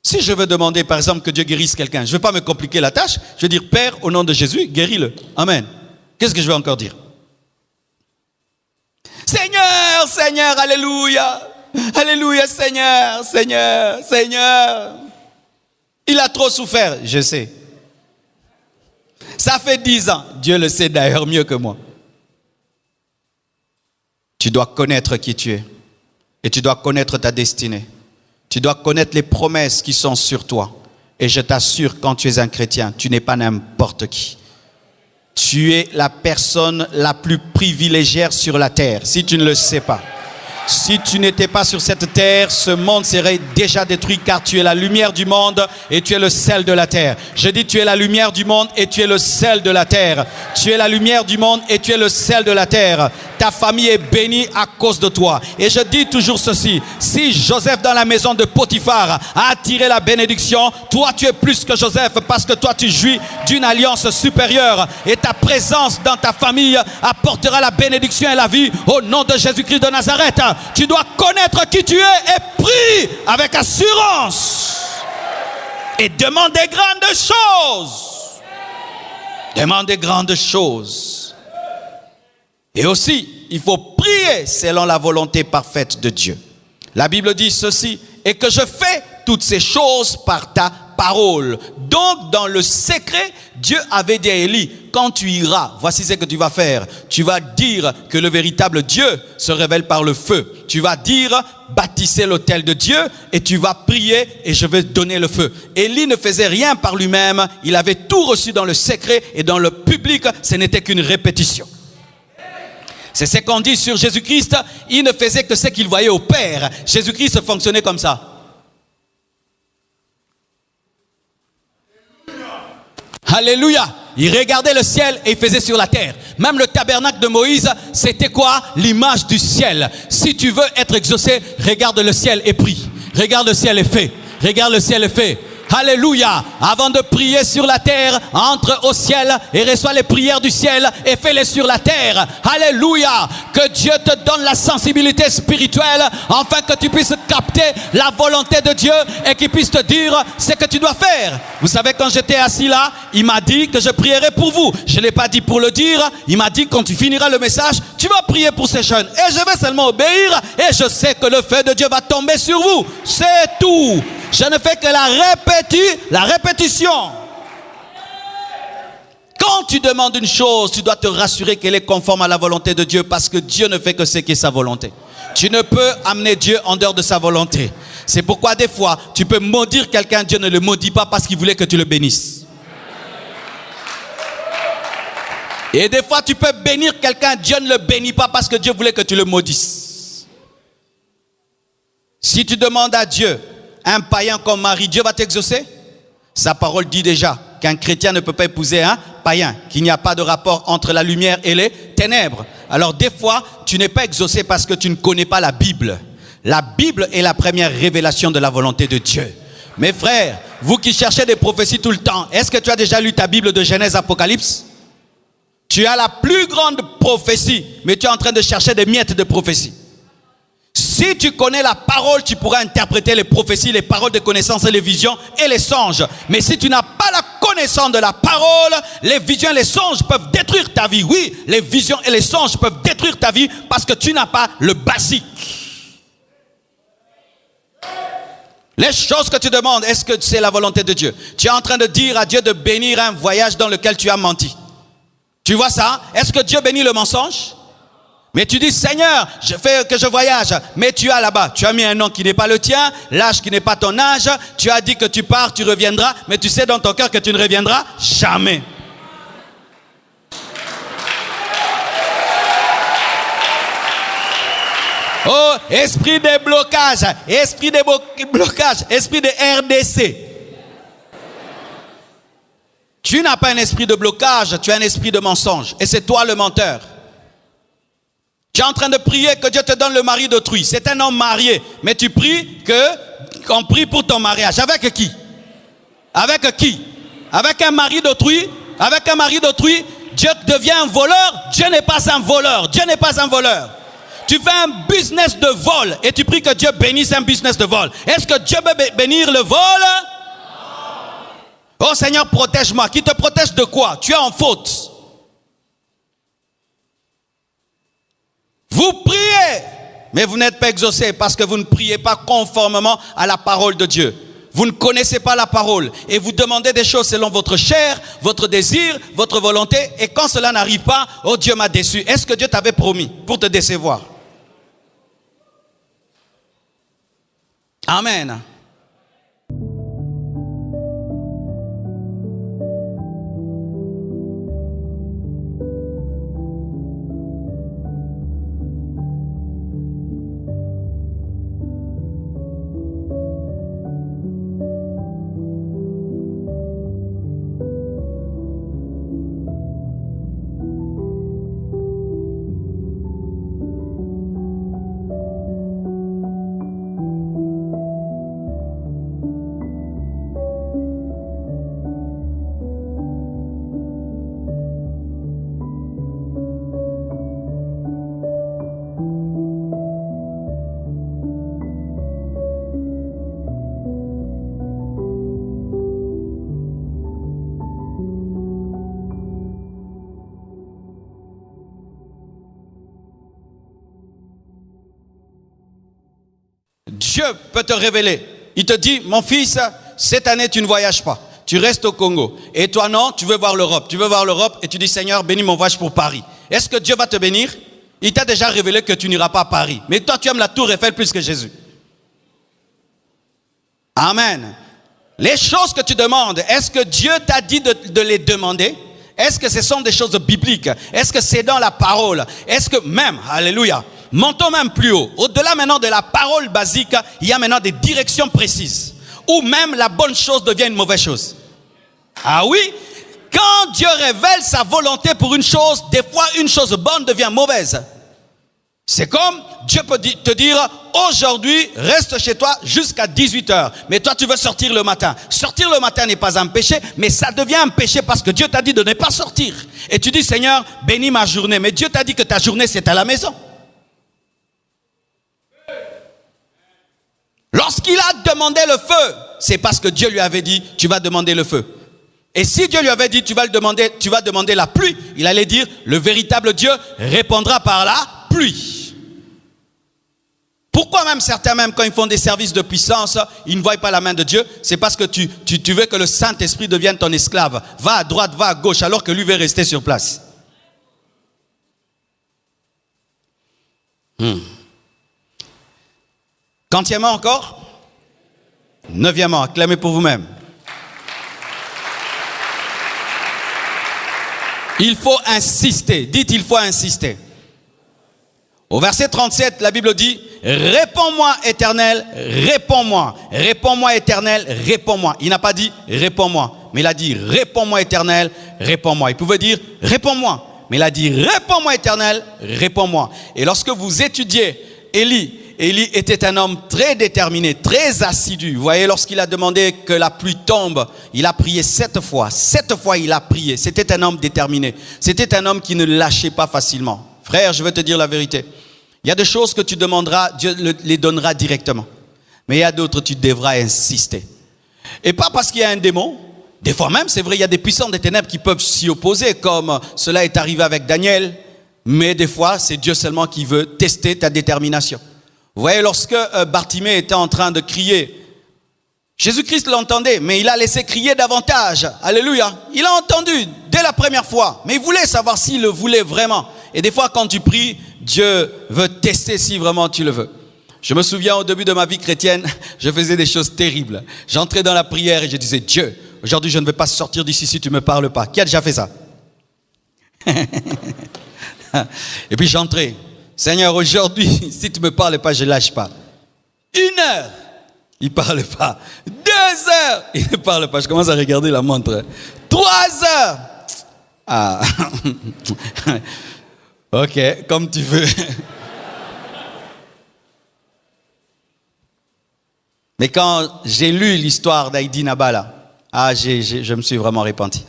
Si je veux demander, par exemple, que Dieu guérisse quelqu'un, je ne vais pas me compliquer la tâche. Je vais dire, Père, au nom de Jésus, guéris-le. Amen. Qu'est-ce que je vais encore dire? Seigneur, Seigneur, alléluia. Alléluia, Seigneur, Seigneur, Seigneur. Il a trop souffert, je sais. Ça fait 10 ans. Dieu le sait d'ailleurs mieux que moi. Tu dois connaître qui tu es. Et tu dois connaître ta destinée. Tu dois connaître les promesses qui sont sur toi. Et je t'assure, quand tu es un chrétien, tu n'es pas n'importe qui. Tu es la personne la plus privilégiée sur la terre, si tu ne le sais pas. Si tu n'étais pas sur cette terre, ce monde serait déjà détruit car tu es la lumière du monde et tu es le sel de la terre. Je dis tu es la lumière du monde et tu es le sel de la terre. Tu es la lumière du monde et tu es le sel de la terre. ta famille est bénie à cause de toi. Et je dis toujours ceci, si Joseph dans la maison de Potiphar a attiré la bénédiction, toi tu es plus que Joseph parce que toi tu jouis d'une alliance supérieure et ta présence dans ta famille apportera la bénédiction et la vie au nom de Jésus-Christ de Nazareth. Tu dois connaître qui tu es et prie avec assurance et demande des grandes choses. Demande des grandes choses. Et aussi, il faut prier selon la volonté parfaite de Dieu. La Bible dit ceci, et que je fais toutes ces choses par ta parole. Donc, dans le secret, Dieu avait dit à Élie, quand tu iras, voici ce que tu vas faire. Tu vas dire que le véritable Dieu se révèle par le feu. Tu vas dire, bâtissez l'autel de Dieu et tu vas prier et je vais donner le feu. Élie ne faisait rien par lui-même. Il avait tout reçu dans le secret et dans le public, ce n'était qu'une répétition. C'est ce qu'on dit sur Jésus-Christ. Il ne faisait que ce qu'il voyait au Père. Jésus-Christ fonctionnait comme ça. Alléluia. Il regardait le ciel et il faisait sur la terre. Même le tabernacle de Moïse, c'était quoi? L'image du ciel. Si tu veux être exaucé, regarde le ciel et prie. Regarde le ciel et fais. Regarde le ciel et fais. Alléluia. Avant de prier sur la terre, entre au ciel et reçois les prières du ciel et fais-les sur la terre. Alléluia. Que Dieu te donne la sensibilité spirituelle afin que tu puisses capter la volonté de Dieu et qu'il puisse te dire ce que tu dois faire. Vous savez, quand j'étais assis là, il m'a dit que je prierai pour vous. Je ne l'ai pas dit pour le dire. Il m'a dit quand tu finiras le message, tu vas prier pour ces jeunes. Et je vais seulement obéir et je sais que le feu de Dieu va tomber sur vous. C'est tout. Je ne fais que la répétition. Quand tu demandes une chose, tu dois te rassurer qu'elle est conforme à la volonté de Dieu parce que Dieu ne fait que ce qui est sa volonté. Tu ne peux amener Dieu en dehors de sa volonté. C'est pourquoi des fois, tu peux maudire quelqu'un, Dieu ne le maudit pas parce qu'il voulait que tu le bénisses. Et des fois, tu peux bénir quelqu'un, Dieu ne le bénit pas parce que Dieu voulait que tu le maudisses. Si tu demandes à Dieu un païen comme mari, Dieu va t'exaucer? Sa parole dit déjà qu'un chrétien ne peut pas épouser un païen, qu'il n'y a pas de rapport entre la lumière et les ténèbres. Alors des fois, tu n'es pas exaucé parce que tu ne connais pas la Bible. La Bible est la première révélation de la volonté de Dieu. Mes frères, vous qui cherchez des prophéties tout le temps, est-ce que tu as déjà lu ta Bible de Genèse, Apocalypse? Tu as la plus grande prophétie, mais tu es en train de chercher des miettes de prophétie. Si tu connais la parole, tu pourras interpréter les prophéties, les paroles de connaissance et les visions et les songes. Mais si tu n'as pas la connaissance de la parole, les visions et les songes peuvent détruire ta vie. Oui, les visions et les songes peuvent détruire ta vie parce que tu n'as pas le basique. Les choses que tu demandes, est-ce que c'est la volonté de Dieu? Tu es en train de dire à Dieu de bénir un voyage dans lequel tu as menti. Tu vois ça? Est-ce que Dieu bénit le mensonge? Mais tu dis, Seigneur, je fais que je voyage. Mais tu as là-bas, tu as mis un nom qui n'est pas le tien, l'âge qui n'est pas ton âge. Tu as dit que tu pars, tu reviendras. Mais tu sais dans ton cœur que tu ne reviendras jamais. Oh, esprit de blocage, esprit de blocage, esprit de RDC. Tu n'as pas un esprit de blocage, tu as un esprit de mensonge. Et c'est toi le menteur. Tu es en train de prier que Dieu te donne le mari d'autrui. C'est un homme marié. Mais tu pries qu'on prie pour ton mariage. Avec qui? Avec qui? Avec un mari d'autrui? Avec un mari d'autrui, Dieu devient un voleur? Dieu n'est pas un voleur. Dieu n'est pas un voleur. Tu fais un business de vol et tu pries que Dieu bénisse un business de vol. Est-ce que Dieu peut bénir le vol? Oh Seigneur, protège-moi. Qui te protège de quoi? Tu es en faute. Vous priez, mais vous n'êtes pas exaucé parce que vous ne priez pas conformément à la parole de Dieu. Vous ne connaissez pas la parole et vous demandez des choses selon votre chair, votre désir, votre volonté. Et quand cela n'arrive pas, oh Dieu m'a déçu. Est-ce que Dieu t'avait promis pour te décevoir? Amen. Dieu peut te révéler. Il te dit, mon fils, cette année tu ne voyages pas. Tu restes au Congo. Et toi non, tu veux voir l'Europe. Tu veux voir l'Europe et tu dis, Seigneur, bénis mon voyage pour Paris. Est-ce que Dieu va te bénir? Il t'a déjà révélé que tu n'iras pas à Paris. Mais toi, tu aimes la tour Eiffel plus que Jésus. Amen. Les choses que tu demandes, est-ce que Dieu t'a dit de les demander? Est-ce que ce sont des choses bibliques? Est-ce que c'est dans la parole? Est-ce que même, alléluia, montons même plus haut. Au-delà maintenant de la parole basique, il y a maintenant des directions précises. Ou même la bonne chose devient une mauvaise chose. Ah oui? Quand Dieu révèle sa volonté pour une chose, des fois une chose bonne devient mauvaise. C'est comme Dieu peut te dire, aujourd'hui, reste chez toi jusqu'à 18h. Mais toi, tu veux sortir le matin. Sortir le matin n'est pas un péché, mais ça devient un péché parce que Dieu t'a dit de ne pas sortir. Et tu dis, Seigneur, bénis ma journée. Mais Dieu t'a dit que ta journée, c'est à la maison. Lorsqu'il a demandé le feu, c'est parce que Dieu lui avait dit, tu vas demander le feu. Et si Dieu lui avait dit, tu vas demander la pluie, il allait dire, le véritable Dieu répondra par la pluie. Pourquoi même certains, même quand ils font des services de puissance, ils ne voient pas la main de Dieu? C'est parce que tu veux que le Saint-Esprit devienne ton esclave. Va à droite, va à gauche, alors que lui veut rester sur place. Quantièmement encore? Neuvièmement, acclamez pour vous-même. Il faut insister. Dites, il faut insister. Au verset 37, la Bible dit, réponds-moi éternel, réponds-moi. Réponds-moi éternel, réponds-moi. Il n'a pas dit, réponds-moi. Mais il a dit, réponds-moi éternel, réponds-moi. Il pouvait dire, réponds-moi. Mais il a dit, réponds-moi éternel, réponds-moi. Et lorsque vous étudiez Élie était un homme très déterminé, très assidu. Vous voyez, lorsqu'il a demandé que la pluie tombe, il a prié 7 fois. 7 fois, il a prié. C'était un homme déterminé. C'était un homme qui ne lâchait pas facilement. Frère, je vais te dire la vérité. Il y a des choses que tu demanderas, Dieu les donnera directement. Mais il y a d'autres, tu devras insister. Et pas parce qu'il y a un démon. Des fois même, c'est vrai, il y a des puissants des ténèbres qui peuvent s'y opposer, comme cela est arrivé avec Daniel. Mais des fois, c'est Dieu seulement qui veut tester ta détermination. Vous voyez, lorsque Bartimée était en train de crier, Jésus-Christ l'entendait, mais il a laissé crier davantage. Alléluia. Il a entendu dès la première fois, mais il voulait savoir s'il le voulait vraiment. Et des fois, quand tu pries, Dieu veut tester si vraiment tu le veux. Je me souviens au début de ma vie chrétienne, je faisais des choses terribles. J'entrais dans la prière et je disais, Dieu, aujourd'hui je ne vais pas sortir d'ici si tu ne me parles pas. Qui a déjà fait ça? Et puis j'entrais. Seigneur, aujourd'hui, si tu ne me parles pas, je ne lâche pas. 1 heure, il ne parle pas. 2 heures, il ne parle pas. Je commence à regarder la montre. 3 heures. Ah. Ok, comme tu veux. Mais quand j'ai lu l'histoire d'Heidi Nabala, je me suis vraiment repenti.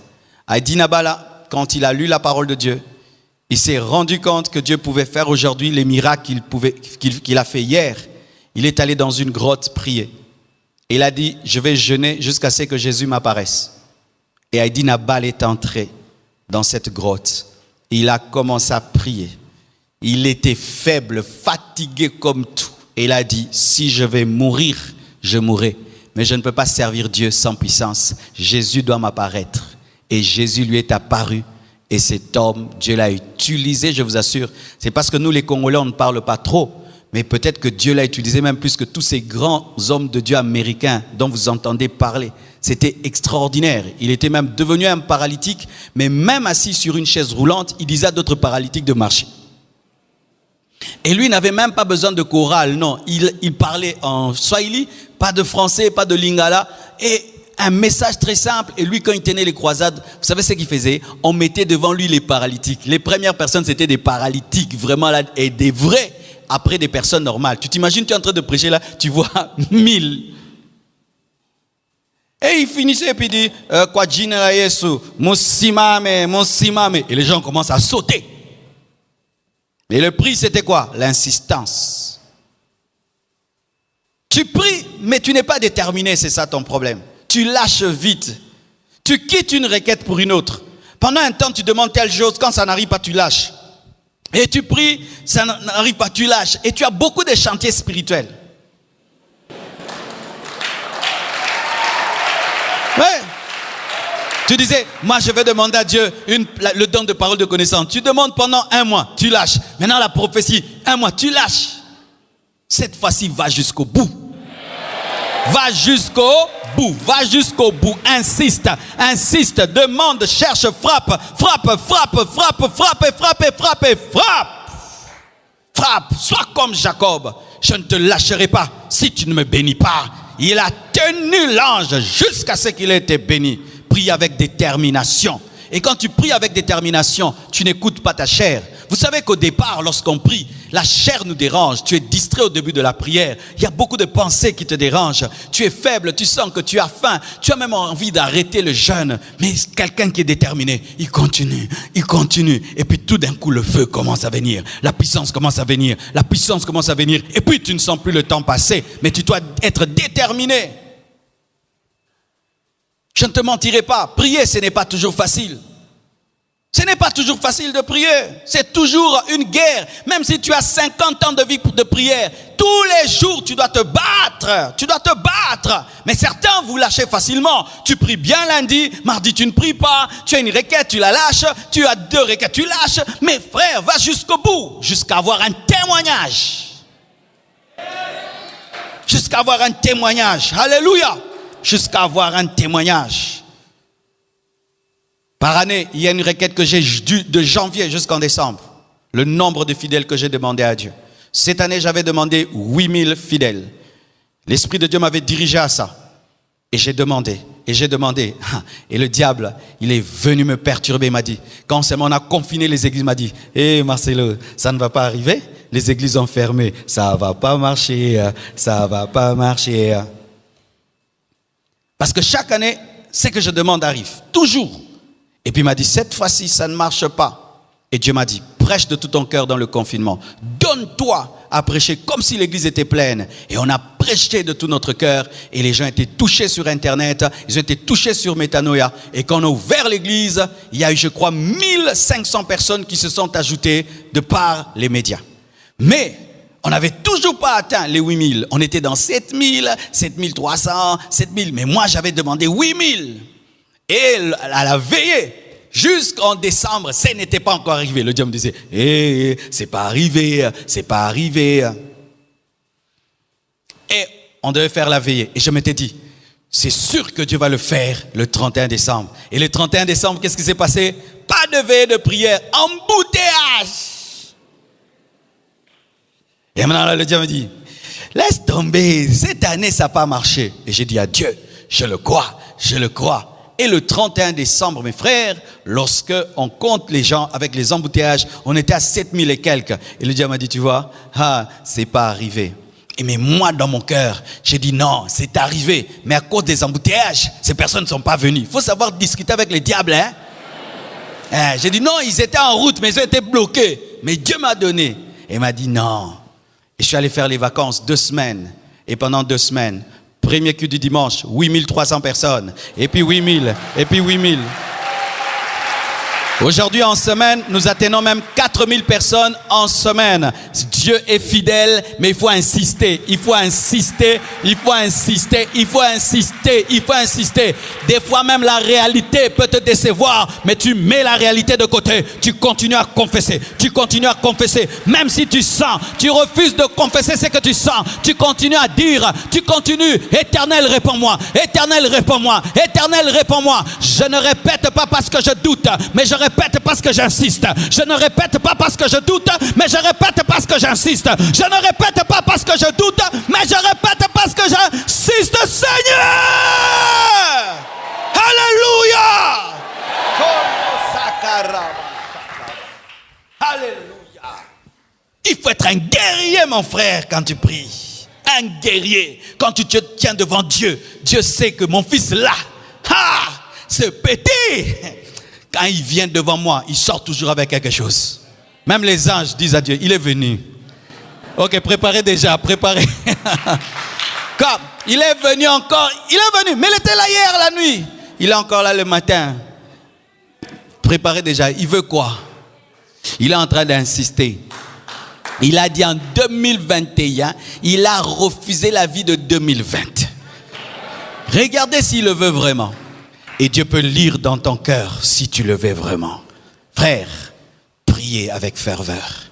Heidi Nabala, quand il a lu la parole de Dieu, il s'est rendu compte que Dieu pouvait faire aujourd'hui les miracles qu'il a fait hier. Il est allé dans une grotte prier. Et il a dit, je vais jeûner jusqu'à ce que Jésus m'apparaisse. Et Heidi Nabal est entré dans cette grotte. Il a commencé à prier. Il était faible, fatigué comme tout. Et il a dit, si je vais mourir, je mourrai. Mais je ne peux pas servir Dieu sans puissance. Jésus doit m'apparaître. Et Jésus lui est apparu. Et cet homme, Dieu l'a utilisé, je vous assure. C'est parce que nous, les Congolais, on ne parle pas trop. Mais peut-être que Dieu l'a utilisé même plus que tous ces grands hommes de Dieu américains dont vous entendez parler. C'était extraordinaire. Il était même devenu un paralytique, mais même assis sur une chaise roulante, il disait à d'autres paralytiques de marcher. Et lui n'avait même pas besoin de chorale, non. Il parlait en swahili, pas de français, pas de lingala. Et un message très simple. Et lui, quand il tenait les croisades, vous savez ce qu'il faisait? On mettait devant lui les paralytiques. Les premières personnes, c'était des paralytiques, vraiment là, et des vrais, après des personnes normales. Tu t'imagines, tu es en train de prêcher là, tu vois 1000. Et il finissait et puis il dit, Kwa jina la Yesu, Musimame, Musimame. Et les gens commencent à sauter. Et le prix, c'était quoi? L'insistance. Tu pries, mais tu n'es pas déterminé, c'est ça ton problème. Tu lâches vite. Tu quittes une requête pour une autre. Pendant un temps, tu demandes telle chose. Quand ça n'arrive pas, tu lâches. Et tu pries, ça n'arrive pas, tu lâches. Et tu as beaucoup de chantiers spirituels. Ouais. Tu disais, moi je vais demander à Dieu le don de parole de connaissance. Tu demandes pendant 1 mois, tu lâches. Maintenant la prophétie, 1 mois, tu lâches. Cette fois-ci, va jusqu'au bout. Va jusqu'au bout, va jusqu'au bout. Insiste, insiste, demande, cherche, frappe, frappe, frappe, frappe, frappe, frappe, frappe, frappe. Frappe, sois comme Jacob. Je ne te lâcherai pas si tu ne me bénis pas. Il a tenu l'ange jusqu'à ce qu'il ait été béni. Prie avec détermination. Et quand tu pries avec détermination, tu n'écoutes pas ta chair. Vous savez qu'au départ, lorsqu'on prie, la chair nous dérange. Tu es distrait au début de la prière. Il y a beaucoup de pensées qui te dérangent. Tu es faible, tu sens que tu as faim. Tu as même envie d'arrêter le jeûne. Mais quelqu'un qui est déterminé, il continue, il continue. Et puis tout d'un coup, le feu commence à venir. La puissance commence à venir. La puissance commence à venir. Et puis tu ne sens plus le temps passer. Mais tu dois être déterminé. Je ne te mentirai pas. Prier, ce n'est pas toujours facile. Ce n'est pas toujours facile de prier. C'est toujours une guerre. Même si tu as 50 ans de vie de prière, tous les jours, tu dois te battre. Tu dois te battre. Mais certains, vous lâchez facilement. Tu pries bien lundi, mardi, tu ne pries pas. Tu as une requête, tu la lâches. Tu as 2 requêtes, tu lâches. Mais frère, va jusqu'au bout. Jusqu'à avoir un témoignage. Jusqu'à avoir un témoignage. Alléluia. Jusqu'à avoir un témoignage. Par année, il y a une requête que j'ai de janvier jusqu'en décembre. Le nombre de fidèles que j'ai demandé à Dieu. Cette année, j'avais demandé 8000 fidèles. L'Esprit de Dieu m'avait dirigé à ça. Et j'ai demandé. Et le diable, il est venu me perturber. Il m'a dit, quand on a confiné les églises, il m'a dit, hé Marcelo, ça ne va pas arriver. Les églises ont fermé. Ça ne va pas marcher. Ça ne va pas marcher. Parce que chaque année, ce que je demande arrive. Toujours. Et puis il m'a dit, cette fois-ci, ça ne marche pas. Et Dieu m'a dit, prêche de tout ton cœur dans le confinement. Donne-toi à prêcher comme si l'église était pleine. Et on a prêché de tout notre cœur. Et les gens étaient touchés sur Internet. Ils ont été touchés sur Métanoïa. Et quand on a ouvert l'église, il y a eu, je crois, 1500 personnes qui se sont ajoutées de par les médias. Mais on n'avait toujours pas atteint les 8000. On était dans 7000, 7300, 7000. Mais moi, j'avais demandé 8000. Et à la veillée, jusqu'en décembre, ça n'était pas encore arrivé. Le diable me disait, c'est pas arrivé, c'est pas arrivé. Et on devait faire la veillée. Et je m'étais dit, c'est sûr que Dieu va le faire le 31 décembre. Et le 31 décembre, qu'est-ce qui s'est passé? Pas de veillée de prière, embouteillage. Et maintenant, là, le diable me dit, laisse tomber, cette année, ça n'a pas marché. Et j'ai dit à Dieu, je le crois, je le crois. Et le 31 décembre, mes frères, lorsque on compte les gens avec les embouteillages, on était à 7000 et quelques. Et le diable m'a dit, tu vois, c'est pas arrivé. Et mais moi, dans mon cœur, j'ai dit non, c'est arrivé. Mais à cause des embouteillages, ces personnes ne sont pas venues. Il faut savoir discuter avec les diables, hein. J'ai dit non, ils étaient en route, mais ils ont été bloqués. Mais Dieu m'a donné. Et il m'a dit non. Et je suis allé faire les vacances 2 semaines. Et pendant 2 semaines, premier culte du dimanche, 8300 personnes. Et puis 8000. Et puis 8000. Aujourd'hui, en semaine, nous atteignons même 4000 personnes en semaine. Dieu est fidèle, mais il faut insister. Il faut insister. Il faut insister. Il faut insister. Il faut insister. Des fois, même la réalité peut te décevoir, mais tu mets la réalité de côté. Tu continues à confesser. Tu continues à confesser. Même si tu sens, tu refuses de confesser ce que tu sens. Tu continues à dire. Tu continues. Éternel, réponds-moi. Éternel, réponds-moi. Éternel, réponds-moi. Je ne répète pas parce que je doute, mais je répète parce que j'insiste. Je ne répète pas parce que je doute, mais je répète parce que j'insiste. Je ne répète pas parce que je doute, mais je répète parce que j'insiste, Seigneur. Alléluia. Alléluia. Il faut être un guerrier, mon frère, quand tu pries. Un guerrier. Quand tu te tiens devant Dieu, Dieu sait que mon fils là, ce petit, quand il vient devant moi, il sort toujours avec quelque chose. Même les anges disent à Dieu, il est venu. Ok, préparez déjà, préparez. Comme il est venu encore, il est venu, mais il était là hier la nuit. Il est encore là le matin. Préparez déjà, il veut quoi? Il est en train d'insister. Il a dit en 2021, il a refusé la vie de 2020. Regardez s'il le veut vraiment. Et Dieu peut lire dans ton cœur si tu le veux vraiment. Frère, priez avec ferveur.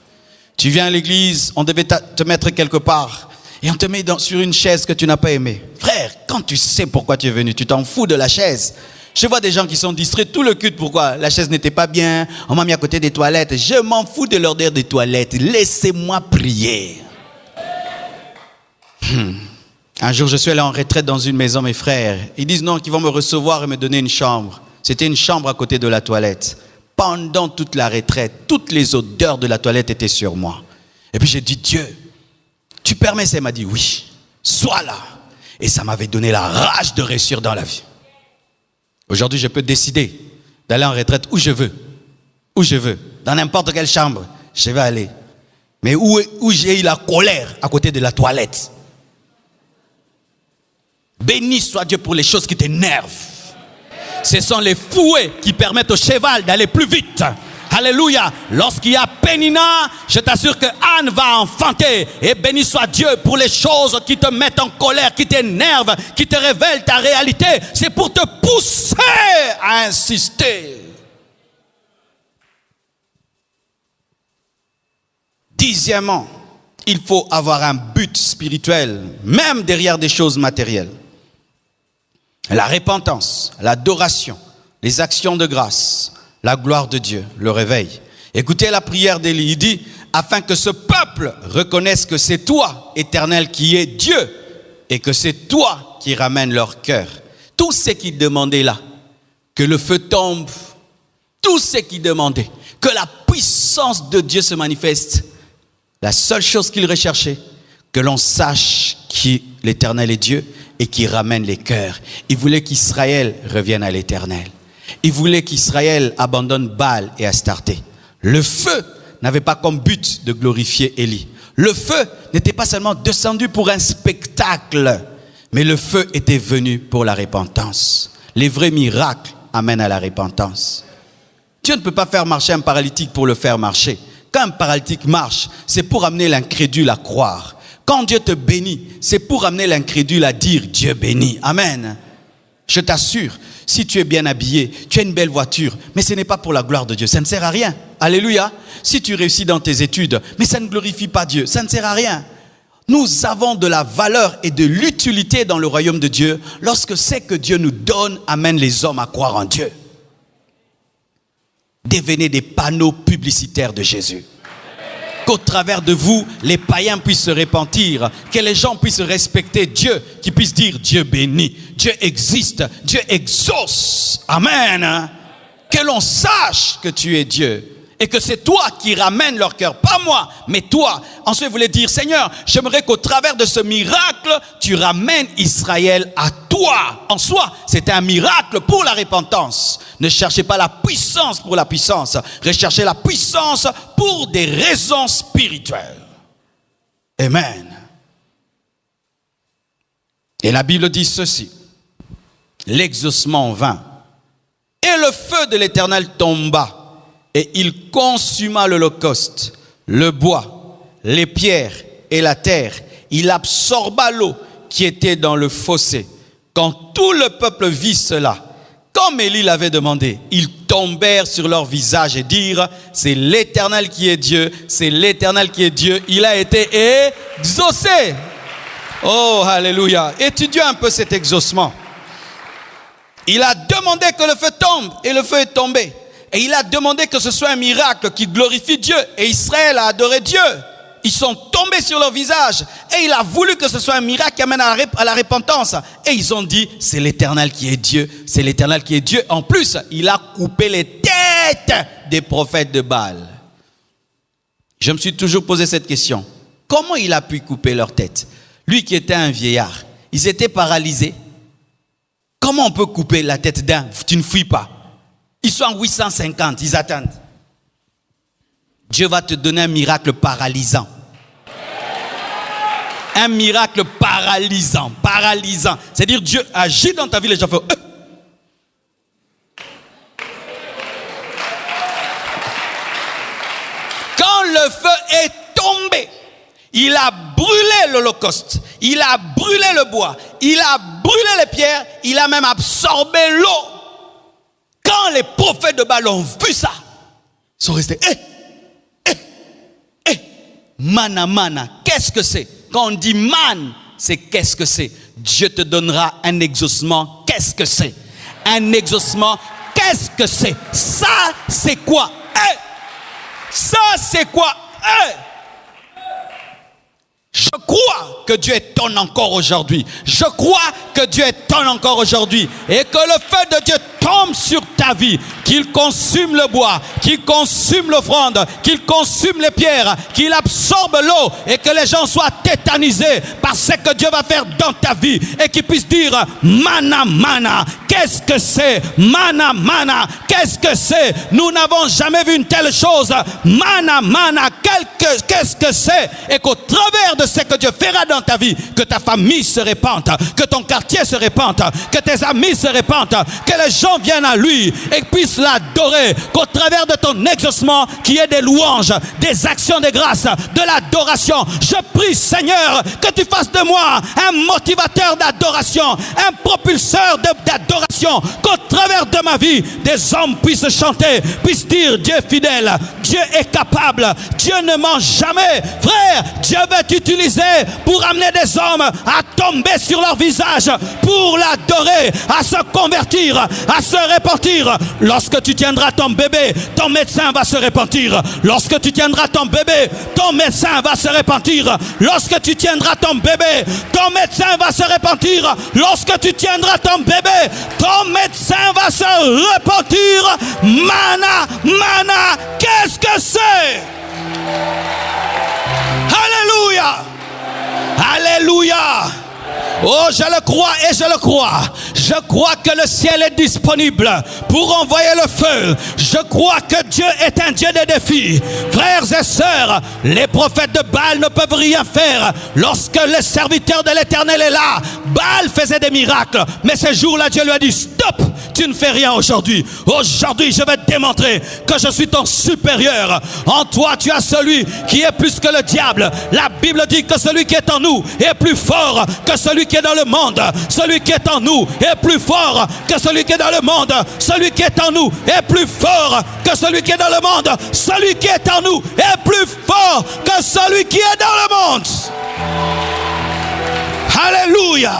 Tu viens à l'église, on devait te mettre quelque part et on te met sur une chaise que tu n'as pas aimée. Frère, quand tu sais pourquoi tu es venu, tu t'en fous de la chaise. Je vois des gens qui sont distraits tout le culte. Pourquoi? La chaise n'était pas bien, on m'a mis à côté des toilettes. Je m'en fous de l'odeur des toilettes. Laissez-moi prier. Un jour, je suis allé en retraite dans une maison, mes frères. Ils disent non, qu'ils vont me recevoir et me donner une chambre. C'était une chambre à côté de la toilette. Pendant toute la retraite, toutes les odeurs de la toilette étaient sur moi. Et puis j'ai dit, Dieu, tu permets ça? Il m'a dit, oui, sois là. Et ça m'avait donné la rage de réussir dans la vie. Aujourd'hui, je peux décider d'aller en retraite où je veux. Où je veux. Dans n'importe quelle chambre, je vais aller. Mais où j'ai eu la colère à côté de la toilette. Béni soit Dieu pour les choses qui t'énervent. Ce sont les fouets qui permettent au cheval d'aller plus vite. Alléluia. Lorsqu'il y a Pénina, je t'assure que Anne va enfanter. Et béni soit Dieu pour les choses qui te mettent en colère, qui t'énervent, qui te révèlent ta réalité. C'est pour te pousser à insister. 10e, il faut avoir un but spirituel, même derrière des choses matérielles. La repentance, l'adoration, les actions de grâce, la gloire de Dieu, le réveil. Écoutez la prière d'Élie, il dit, afin que ce peuple reconnaisse que c'est toi, Éternel, qui es Dieu, et que c'est toi qui ramènes leur cœur. Tout ce qu'ils demandaient là, que le feu tombe, tout ce qu'ils demandaient, que la puissance de Dieu se manifeste, la seule chose qu'ils recherchaient, que l'on sache que l'Éternel est Dieu et qui ramène les cœurs. Ils voulaient qu'Israël revienne à l'Éternel. Ils voulaient qu'Israël abandonne Baal et Astarté. Le feu n'avait pas comme but de glorifier Élie. Le feu n'était pas seulement descendu pour un spectacle, mais le feu était venu pour la repentance. Les vrais miracles amènent à la repentance. Dieu ne peut pas faire marcher un paralytique pour le faire marcher. Quand un paralytique marche, c'est pour amener l'incrédule à croire. Quand Dieu te bénit, c'est pour amener l'incrédule à dire Dieu bénit. Amen. Je t'assure, si tu es bien habillé, tu as une belle voiture, mais ce n'est pas pour la gloire de Dieu, ça ne sert à rien. Alléluia. Si tu réussis dans tes études, mais ça ne glorifie pas Dieu, ça ne sert à rien. Nous avons de la valeur et de l'utilité dans le royaume de Dieu lorsque ce que Dieu nous donne amène les hommes à croire en Dieu. Devenez des panneaux publicitaires de Jésus. Qu'au travers de vous, les païens puissent se repentir, que les gens puissent respecter Dieu, qu'ils puissent dire Dieu bénit, Dieu existe, Dieu exauce. Amen. Que l'on sache que tu es Dieu et que c'est toi qui ramènes leur cœur, pas moi, mais toi. Ensuite, vous voulez dire, Seigneur, j'aimerais qu'au travers de ce miracle, tu ramènes Israël à toi. En soi, c'est un miracle pour la repentance. Ne cherchez pas la puissance pour la puissance. Recherchez la puissance pour des raisons spirituelles. Amen. Et la Bible dit ceci. L'exaucement vint. Et le feu de l'Éternel tomba. Et il consuma l'holocauste, le bois, les pierres et la terre. Il absorba l'eau qui était dans le fossé. Quand tout le peuple vit cela, comme Élie l'avait demandé, ils tombèrent sur leur visage et dirent, c'est l'Éternel qui est Dieu, c'est l'Éternel qui est Dieu. Il a été exaucé. Oh, alléluia. Étudions un peu cet exaucement. Il a demandé que le feu tombe et le feu est tombé. Et il a demandé que ce soit un miracle qui glorifie Dieu. Et Israël a adoré Dieu. Ils sont tombés sur leur visage. Et il a voulu que ce soit un miracle qui amène à la repentance. Et ils ont dit, c'est l'Éternel qui est Dieu. C'est l'Éternel qui est Dieu. En plus, il a coupé les têtes des prophètes de Baal. Je me suis toujours posé cette question. Comment il a pu couper leurs têtes? Lui qui était un vieillard. Ils étaient paralysés. Comment on peut couper la tête d'un? Tu ne fuis pas. Ils sont en 850, ils attendent. Dieu va te donner un miracle paralysant. Un miracle paralysant, paralysant. C'est-à-dire Dieu agit dans ta vie, les gens font... Quand le feu est tombé, il a brûlé l'holocauste, il a brûlé le bois, il a brûlé les pierres, il a même absorbé l'eau. Quand les prophètes de Baal ont vu ça, ils sont restés, mana, mana, qu'est-ce que c'est? Quand on dit man, c'est qu'est-ce que c'est? Dieu te donnera un exaucement, qu'est-ce que c'est? Un exaucement, qu'est-ce que c'est? Ça, c'est quoi? Ça, c'est quoi? Je crois que Dieu étonne encore aujourd'hui. Je crois que Dieu étonne encore aujourd'hui. Et que le feu de Dieu tombe sur ta vie. Qu'il consume le bois, qu'il consume l'offrande, qu'il consume les pierres, qu'il absorbe l'eau et que les gens soient tétanisés par ce que Dieu va faire dans ta vie. Et qu'ils puissent dire, mana, mana, qu'est-ce que c'est? Mana, mana, qu'est-ce que c'est? Nous n'avons jamais vu une telle chose. Mana, mana, qu'est-ce que c'est? Et qu'au travers de ce que Dieu fera dans ta vie, que ta famille se répande, que ton quartier se répande, que tes amis se répandent, que les gens viennent à lui et puissent l'adorer, qu'au travers de ton exaucement, qu'il y ait des louanges, des actions de grâce, de l'adoration. Je prie, Seigneur, que tu fasses de moi un motivateur d'adoration, un propulseur d'adoration, qu'au travers de ma vie, des hommes puissent chanter, puissent dire Dieu est fidèle, Dieu est capable, Dieu ne ment jamais. Frère, Dieu veut t'utiliser pour amener des hommes à tomber sur leur visage, pour l'adorer, à se convertir, à se repentir. Lorsque tu tiendras ton bébé, ton médecin va se repentir. Lorsque tu tiendras ton bébé, ton médecin va se repentir. Lorsque tu tiendras ton bébé, ton médecin va se repentir. Lorsque tu tiendras ton bébé, ton médecin va se repentir. Mana, mana, qu'est-ce que c'est? Alléluia! Alléluia! Oh, je le crois et je le crois. Je crois que le ciel est disponible pour envoyer le feu. Je crois que Dieu est un Dieu de défis. Frères et sœurs, les prophètes de Baal ne peuvent rien faire. Lorsque le serviteur de l'Éternel est là, Baal faisait des miracles. Mais ce jour-là, Dieu lui a dit, stop, tu ne fais rien aujourd'hui. Aujourd'hui, je vais te démontrer que je suis ton supérieur. En toi, tu as celui qui est plus que le diable. La Bible dit que celui qui est en nous est plus fort que celui qui est dans le monde. Celui qui est en nous est plus fort que celui qui est dans le monde. Celui qui est en nous est plus fort que celui qui est dans le monde. Celui qui est en nous est plus fort que celui qui est dans le monde. Alléluia.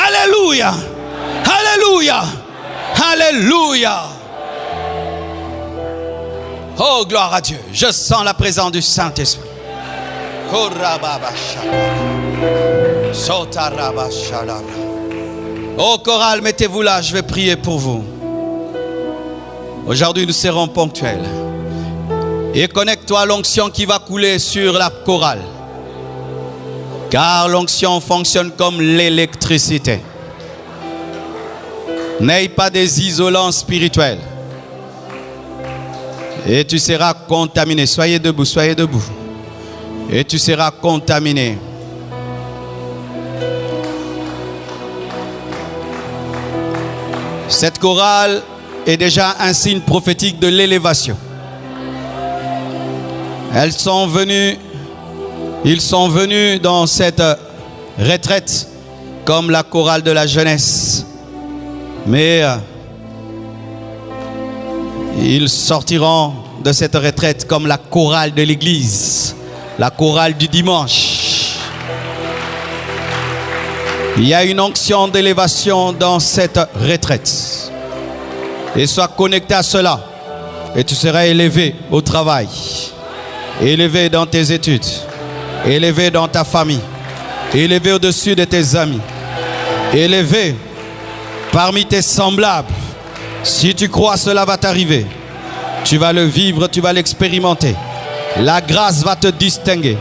Alléluia. Alléluia. Alléluia. Oh, gloire à Dieu. Je sens la présence du Saint-Esprit. Oh, oh, chorale, mettez-vous là, je vais prier pour vous. Aujourd'hui, nous serons ponctuels. Et connecte-toi à l'onction qui va couler sur la chorale. Car l'onction fonctionne comme l'électricité. N'aie pas des isolants spirituels. Et tu seras contaminé. Soyez debout, soyez debout. Et tu seras contaminé. Cette chorale est déjà un signe prophétique de l'élévation. Ils sont venus dans cette retraite comme la chorale de la jeunesse. Mais ils sortiront de cette retraite comme la chorale de l'église, la chorale du dimanche. Il y a une onction d'élévation dans cette retraite. Et sois connecté à cela. Et tu seras élevé au travail, élevé dans tes études, élevé dans ta famille, élevé au-dessus de tes amis, élevé parmi tes semblables. Si tu crois, cela va t'arriver. Tu vas le vivre, tu vas l'expérimenter. La grâce va te distinguer.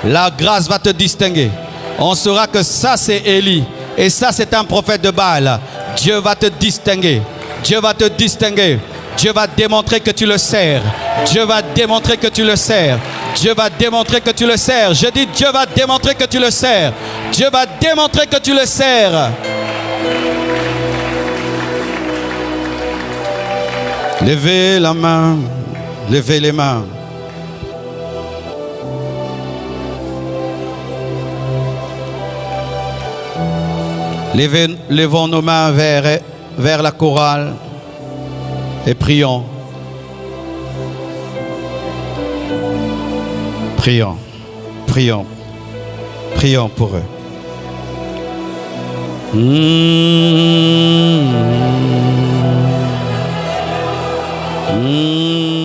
La grâce va te distinguer. On saura que ça c'est Élie et ça c'est un prophète de Baal. Dieu va te distinguer. Dieu va te distinguer. Dieu va démontrer que tu le sers. Dieu va démontrer que tu le sers. Dieu va démontrer que tu le sers. Je dis Dieu va démontrer que tu le sers. Dieu va démontrer que tu le sers. Levez la main. Levez les mains. Levons nos mains vers la chorale. Et prions. Prions. Prions. Prions pour eux. Mmh. Mmh.